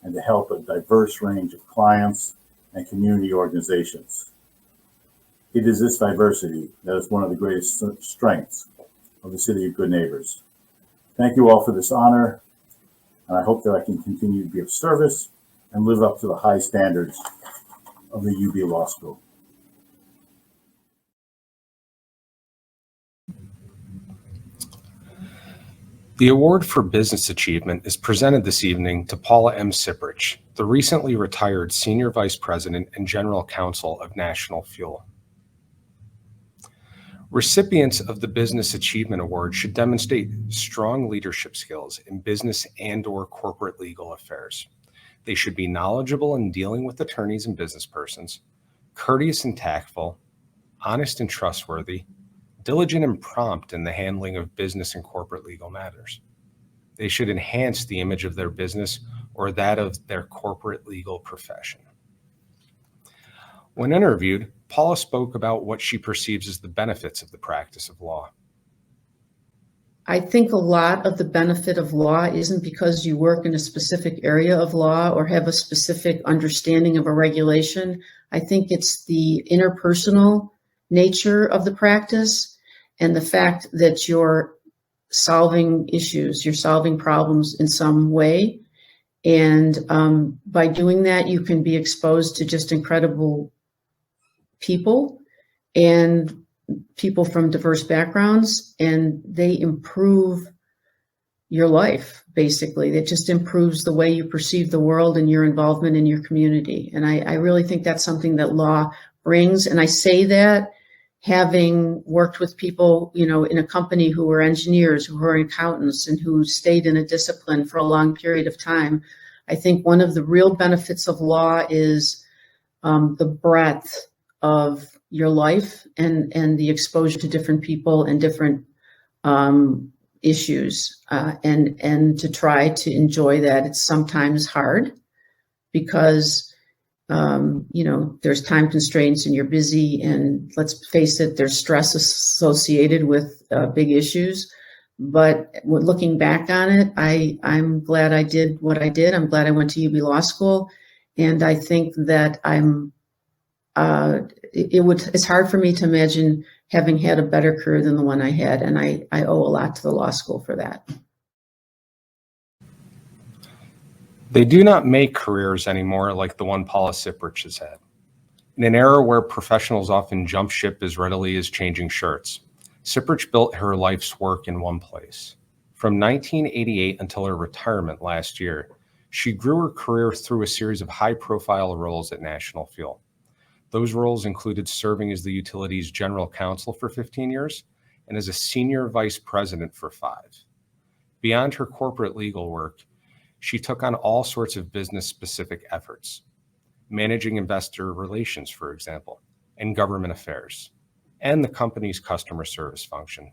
and to help a diverse range of clients and community organizations. It is this diversity that is one of the greatest strengths of the City of Good Neighbors. Thank you all for this honor, and I hope that I can continue to be of service and live up to the high standards of the UB Law School. The award for business achievement is presented this evening to Paula M. Siprich, the recently retired Senior Vice President and General Counsel of National Fuel. Recipients of the Business Achievement Award should demonstrate strong leadership skills in business and/or corporate legal affairs. They should be knowledgeable in dealing with attorneys and business persons, courteous and tactful, honest and trustworthy, diligent and prompt in the handling of business and corporate legal matters. They should enhance the image of their business or that of their corporate legal profession. When interviewed, Paula spoke about what she perceives as the benefits of the practice of law. I think a lot of the benefit of law isn't because you work in a specific area of law or have a specific understanding of a regulation. I think it's the interpersonal nature of the practice and the fact that you're solving issues, you're solving problems in some way. And by doing that, you can be exposed to just incredible people and people from diverse backgrounds, and they improve your life, basically. It just improves the way you perceive the world and your involvement in your community. And I really think that's something that law brings. And I say that having worked with people, you know, in a company who were engineers, who were accountants, and who stayed in a discipline for a long period of time. I think one of the real benefits of law is the breadth of your life and the exposure to different people and different issues, and to try to enjoy that. It's sometimes hard because you know, there's time constraints and you're busy, and let's face it, there's stress associated with big issues. But looking back on it, I'm glad I did what I did. I'm glad I went to UB Law School, and I think that it's hard for me to imagine having had a better career than the one I had, and I owe a lot to the law school for that. They do not make careers anymore like the one Paula Siprich has had. In an era where professionals often jump ship as readily as changing shirts, Siprich built her life's work in one place. From 1988 until her retirement last year, she grew her career through a series of high-profile roles at National Fuel. Those roles included serving as the utility's general counsel for 15 years and as a senior vice president for 5. Beyond her corporate legal work, she took on all sorts of business-specific efforts, managing investor relations, for example, and government affairs, and the company's customer service function.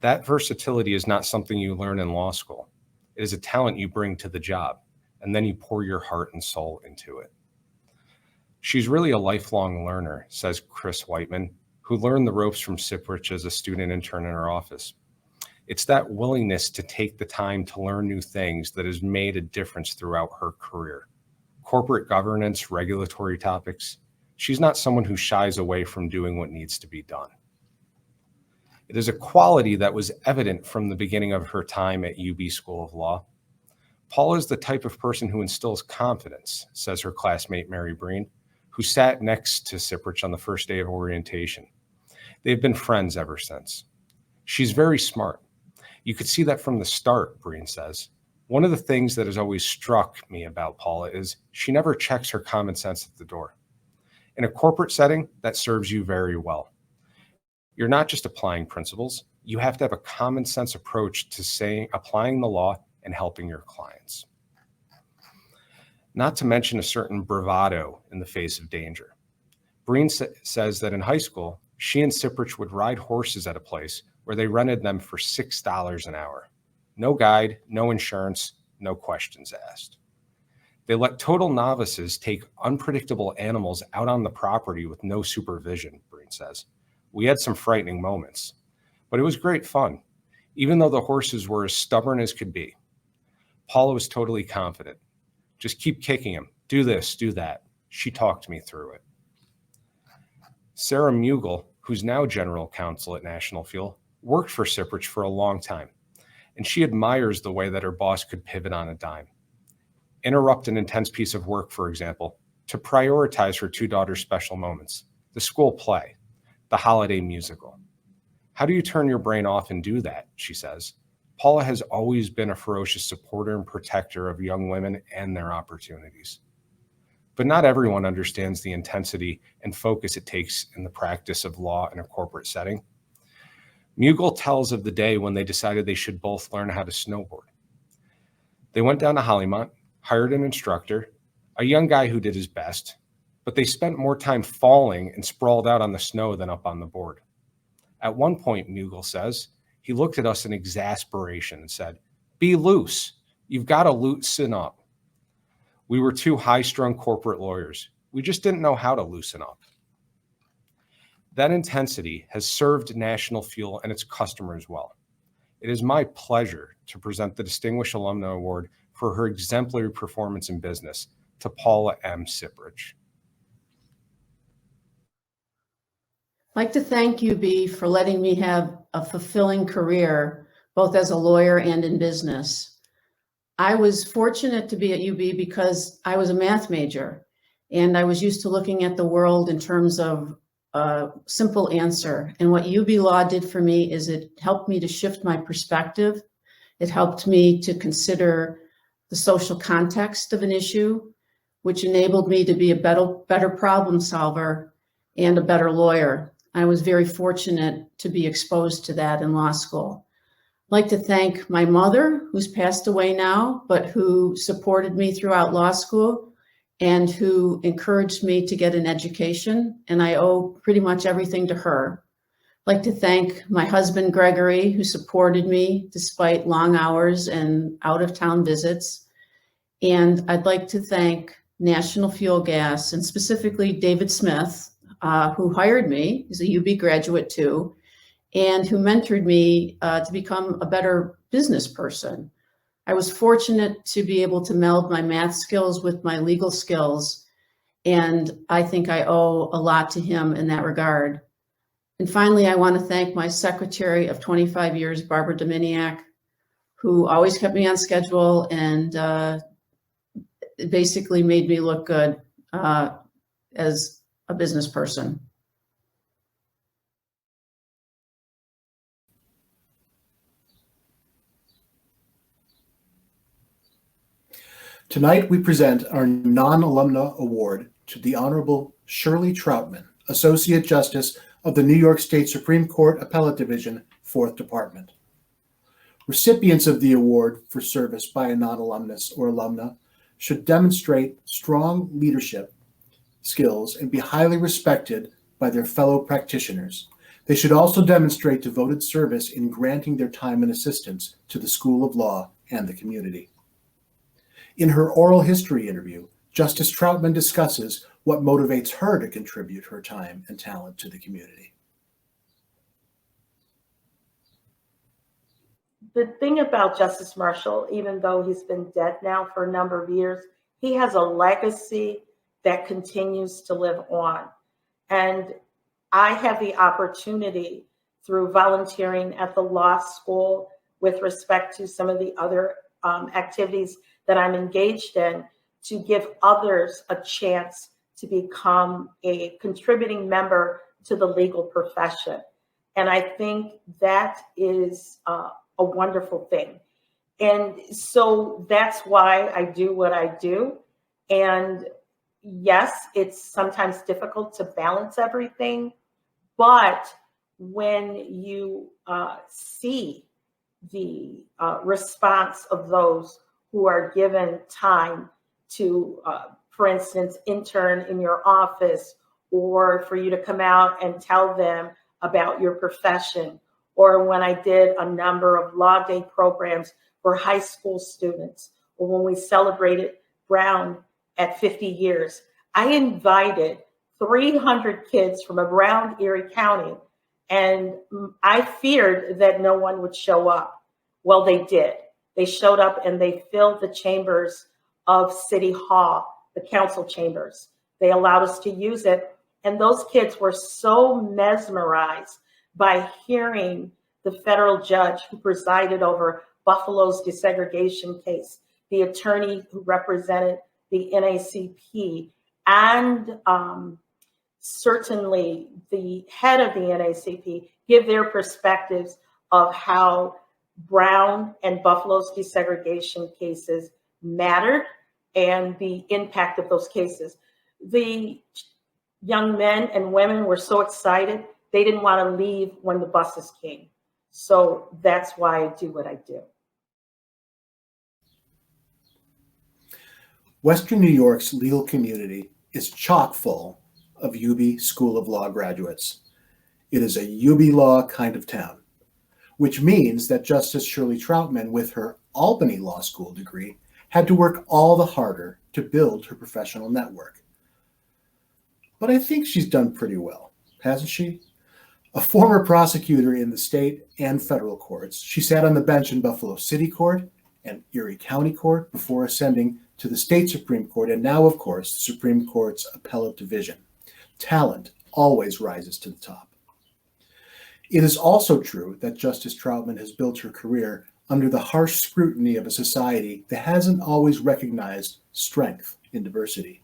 That versatility is not something you learn in law school. It is a talent you bring to the job, and then you pour your heart and soul into it. She's really a lifelong learner, says Chris Whiteman, who learned the ropes from Siprich as a student intern in her office. It's that willingness to take the time to learn new things that has made a difference throughout her career. Corporate governance, regulatory topics. She's not someone who shies away from doing what needs to be done. It is a quality that was evident from the beginning of her time at UB School of Law. Paula is the type of person who instills confidence, says her classmate Mary Breen, who sat next to Siprich on the first day of orientation. They've been friends ever since. She's very smart. You could see that from the start, Breen says. One of the things that has always struck me about Paula is she never checks her common sense at the door. In a corporate setting, that serves you very well. You're not just applying principles, you have to have a common sense approach to applying the law and helping your clients. Not to mention a certain bravado in the face of danger. Breen says that in high school, she and Siprich would ride horses at a place where they rented them for $6 an hour. No guide, no insurance, no questions asked. They let total novices take unpredictable animals out on the property with no supervision, Breen says. We had some frightening moments, but it was great fun, even though the horses were as stubborn as could be. Paula was totally confident. Just keep kicking him. Do this, do that. She talked me through it. Sarah Mughal, who's now general counsel at National Fuel, worked for Siprich for a long time, and she admires the way that her boss could pivot on a dime. Interrupt an intense piece of work, for example, to prioritize her 2 daughters' special moments, the school play, the holiday musical. How do you turn your brain off and do that, she says. Paula has always been a ferocious supporter and protector of young women and their opportunities. But not everyone understands the intensity and focus it takes in the practice of law in a corporate setting. Mughal tells of the day when they decided they should both learn how to snowboard. They went down to Hollymont, hired an instructor, a young guy who did his best, but they spent more time falling and sprawled out on the snow than up on the board. At one point, Mughal says, he looked at us in exasperation and said, "Be loose. You've got to loosen up." We were 2 high-strung corporate lawyers. We just didn't know how to loosen up. That intensity has served National Fuel and its customers well. It is my pleasure to present the Distinguished Alumna Award for her exemplary performance in business to Paula M. Siprich. I'd like to thank UB for letting me have a fulfilling career, both as a lawyer and in business. I was fortunate to be at UB because I was a math major and I was used to looking at the world in terms of a simple answer. And what UB Law did for me is it helped me to shift my perspective. It helped me to consider the social context of an issue, which enabled me to be a better problem solver and a better lawyer. I was very fortunate to be exposed to that in law school. I'd like to thank my mother, who's passed away now, but who supported me throughout law school and who encouraged me to get an education, and I owe pretty much everything to her. I'd like to thank my husband, Gregory, who supported me despite long hours and out-of-town visits. And I'd like to thank National Fuel Gas, and specifically David Smith, who hired me. He's a UB graduate too, and who mentored me to become a better business person. I was fortunate to be able to meld my math skills with my legal skills, and I think I owe a lot to him in that regard. And finally, I want to thank my secretary of 25 years, Barbara Dominiak, who always kept me on schedule and basically made me look good as a business person. Tonight, we present our non-alumna award to the Honorable Shirley Troutman, Associate Justice of the New York State Supreme Court Appellate Division, 4th Department. Recipients of the award for service by a non-alumnus or alumna should demonstrate strong leadership skills and be highly respected by their fellow practitioners. They should also demonstrate devoted service in granting their time and assistance to the School of Law and the community. In her oral history interview, Justice Troutman discusses what motivates her to contribute her time and talent to the community. The thing about Justice Marshall, even though he's been dead now for a number of years, he has a legacy that continues to live on. And I have the opportunity through volunteering at the law school with respect to some of the other activities that I'm engaged in to give others a chance to become a contributing member to the legal profession. And I think that is a wonderful thing. And so that's why I do what I do. And yes, it's sometimes difficult to balance everything, but when you see the response of those who are given time to, for instance, intern in your office, or for you to come out and tell them about your profession, or when I did a number of law day programs for high school students, or when we celebrated Brown at 50 years, I invited 300 kids from around Erie County, and I feared that no one would show up. Well, they did. They showed up and they filled the chambers of City Hall, the council chambers. They allowed us to use it. And those kids were so mesmerized by hearing the federal judge who presided over Buffalo's desegregation case, the attorney who represented the NAACP, and certainly the head of the NAACP give their perspectives of how Brown and Buffalo's desegregation cases mattered and the impact of those cases. The young men and women were so excited, they didn't want to leave when the buses came. So that's why I do what I do. Western New York's legal community is chock full of UB School of Law graduates. It is a UB Law kind of town, which means that Justice Shirley Troutman, with her Albany Law School degree, had to work all the harder to build her professional network. But I think she's done pretty well, hasn't she? A former prosecutor in the state and federal courts, she sat on the bench in Buffalo City Court and Erie County Court before ascending to the state Supreme Court, and now, of course, the Supreme Court's Appellate Division. Talent always rises to the top. It is also true that Justice Troutman has built her career under the harsh scrutiny of a society that hasn't always recognized strength in diversity.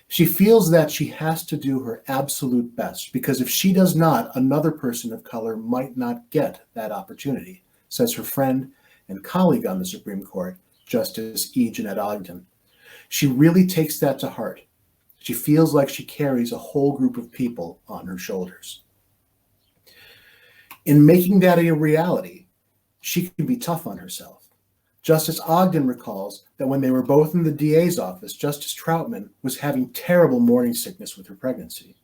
She feels that she has to do her absolute best because if she does not, another person of color might not get that opportunity, says her friend and colleague on the Supreme Court, Justice E. Jeanette Ogden. She really takes that to heart. She feels like she carries a whole group of people on her shoulders. In making that a reality, she can be tough on herself. Justice Ogden recalls that when they were both in the DA's office, Justice Troutman was having terrible morning sickness with her pregnancy.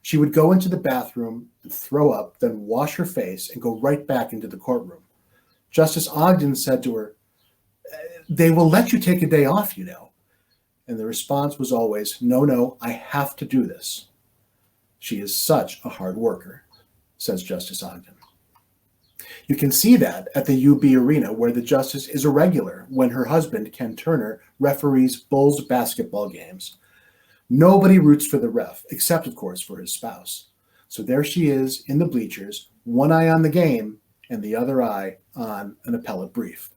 She would go into the bathroom and throw up, then wash her face and go right back into the courtroom. Justice Ogden said to her, "They will let you take a day off, you know." And the response was always, no, I have to do this. She is such a hard worker, says Justice Ogden. You can see that at the UB Arena, where the justice is a regular when her husband, Ken Turner, referees Bulls basketball games. Nobody roots for the ref, except, of course, for his spouse. So there she is in the bleachers, one eye on the game and the other eye on an appellate brief.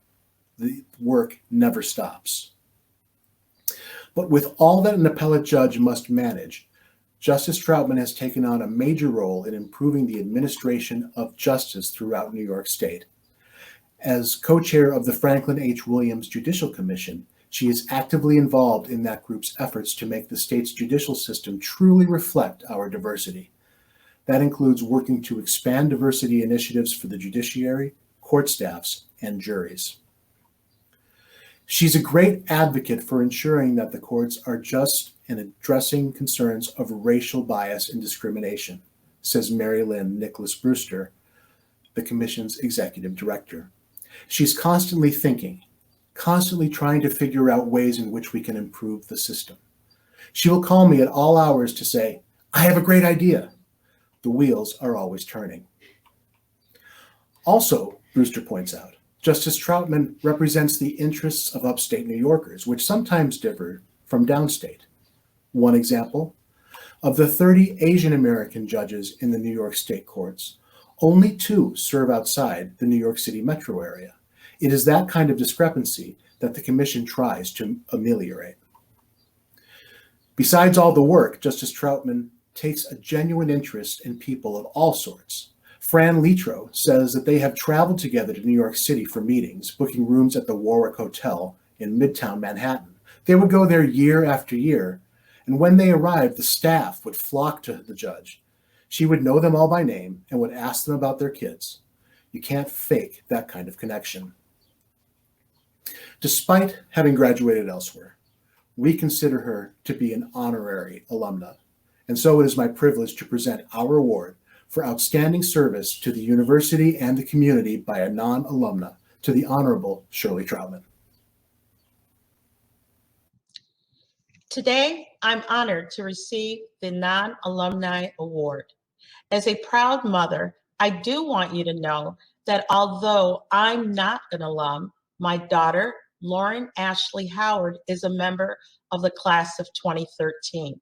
The work never stops. But with all that an appellate judge must manage, Justice Troutman has taken on a major role in improving the administration of justice throughout New York State. As co-chair of the Franklin H. Williams Judicial Commission, she is actively involved in that group's efforts to make the state's judicial system truly reflect our diversity. That includes working to expand diversity initiatives for the judiciary, court staffs, and juries. She's a great advocate for ensuring that the courts are just in addressing concerns of racial bias and discrimination, says Mary Lynn Nicholas Brewster, the Commission's executive director. She's constantly thinking, constantly trying to figure out ways in which we can improve the system. She will call me at all hours to say, "I have a great idea." The wheels are always turning. Also, Brewster points out, Justice Troutman represents the interests of upstate New Yorkers, which sometimes differ from downstate. One example, of the 30 Asian American judges in the New York State courts, only 2 serve outside the New York City metro area. It is that kind of discrepancy that the Commission tries to ameliorate. Besides all the work, Justice Troutman takes a genuine interest in people of all sorts. Fran Litro says that they have traveled together to New York City for meetings, booking rooms at the Warwick Hotel in Midtown Manhattan. They would go there year after year, and when they arrived, the staff would flock to the judge. She would know them all by name and would ask them about their kids. You can't fake that kind of connection. Despite having graduated elsewhere, we consider her to be an honorary alumna, and so it is my privilege to present our award for outstanding service to the university and the community by a non-alumna to the Honorable Shirley Troutman. Today, I'm honored to receive the Non-Alumni Award. As a proud mother, I do want you to know that although I'm not an alum, my daughter, Lauren Ashley Howard, is a member of the class of 2013.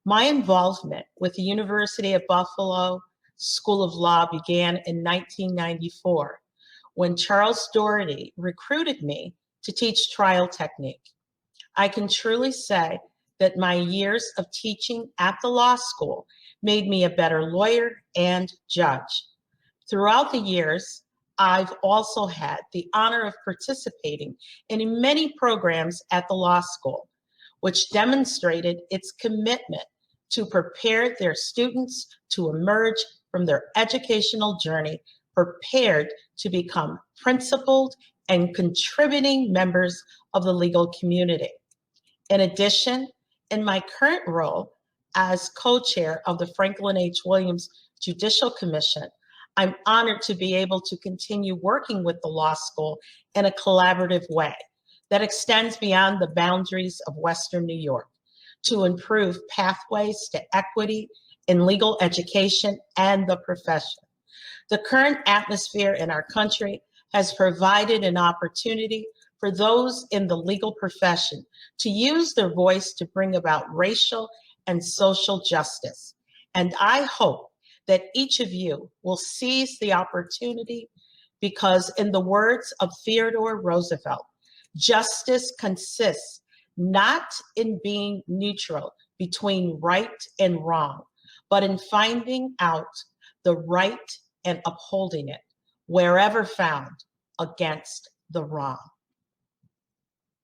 My involvement with the University of Buffalo School of Law began in 1994, when Charles Doherty recruited me to teach trial technique. I can truly say that my years of teaching at the law school made me a better lawyer and judge. Throughout the years, I've also had the honor of participating in many programs at the law school, which demonstrated its commitment to prepare their students to emerge from their educational journey prepared to become principled and contributing members of the legal community. In addition, in my current role as co-chair of the Franklin H. Williams Judicial Commission, I'm honored to be able to continue working with the law school in a collaborative way that extends beyond the boundaries of Western New York to improve pathways to equity in legal education and the profession. The current atmosphere in our country has provided an opportunity for those in the legal profession to use their voice to bring about racial and social justice. And I hope that each of you will seize the opportunity because in the words of Theodore Roosevelt, justice consists not in being neutral between right and wrong, but in finding out the right and upholding it wherever found against the wrong.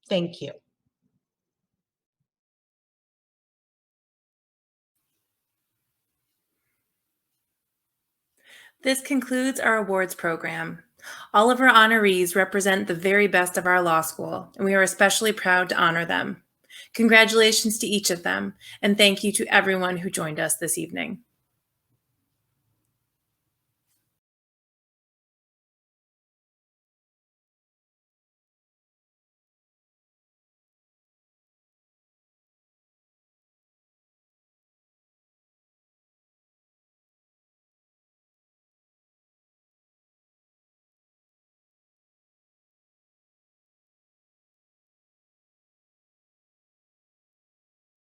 Thank you. This concludes our awards program. All of our honorees represent the very best of our law school, and we are especially proud to honor them. Congratulations to each of them, and thank you to everyone who joined us this evening.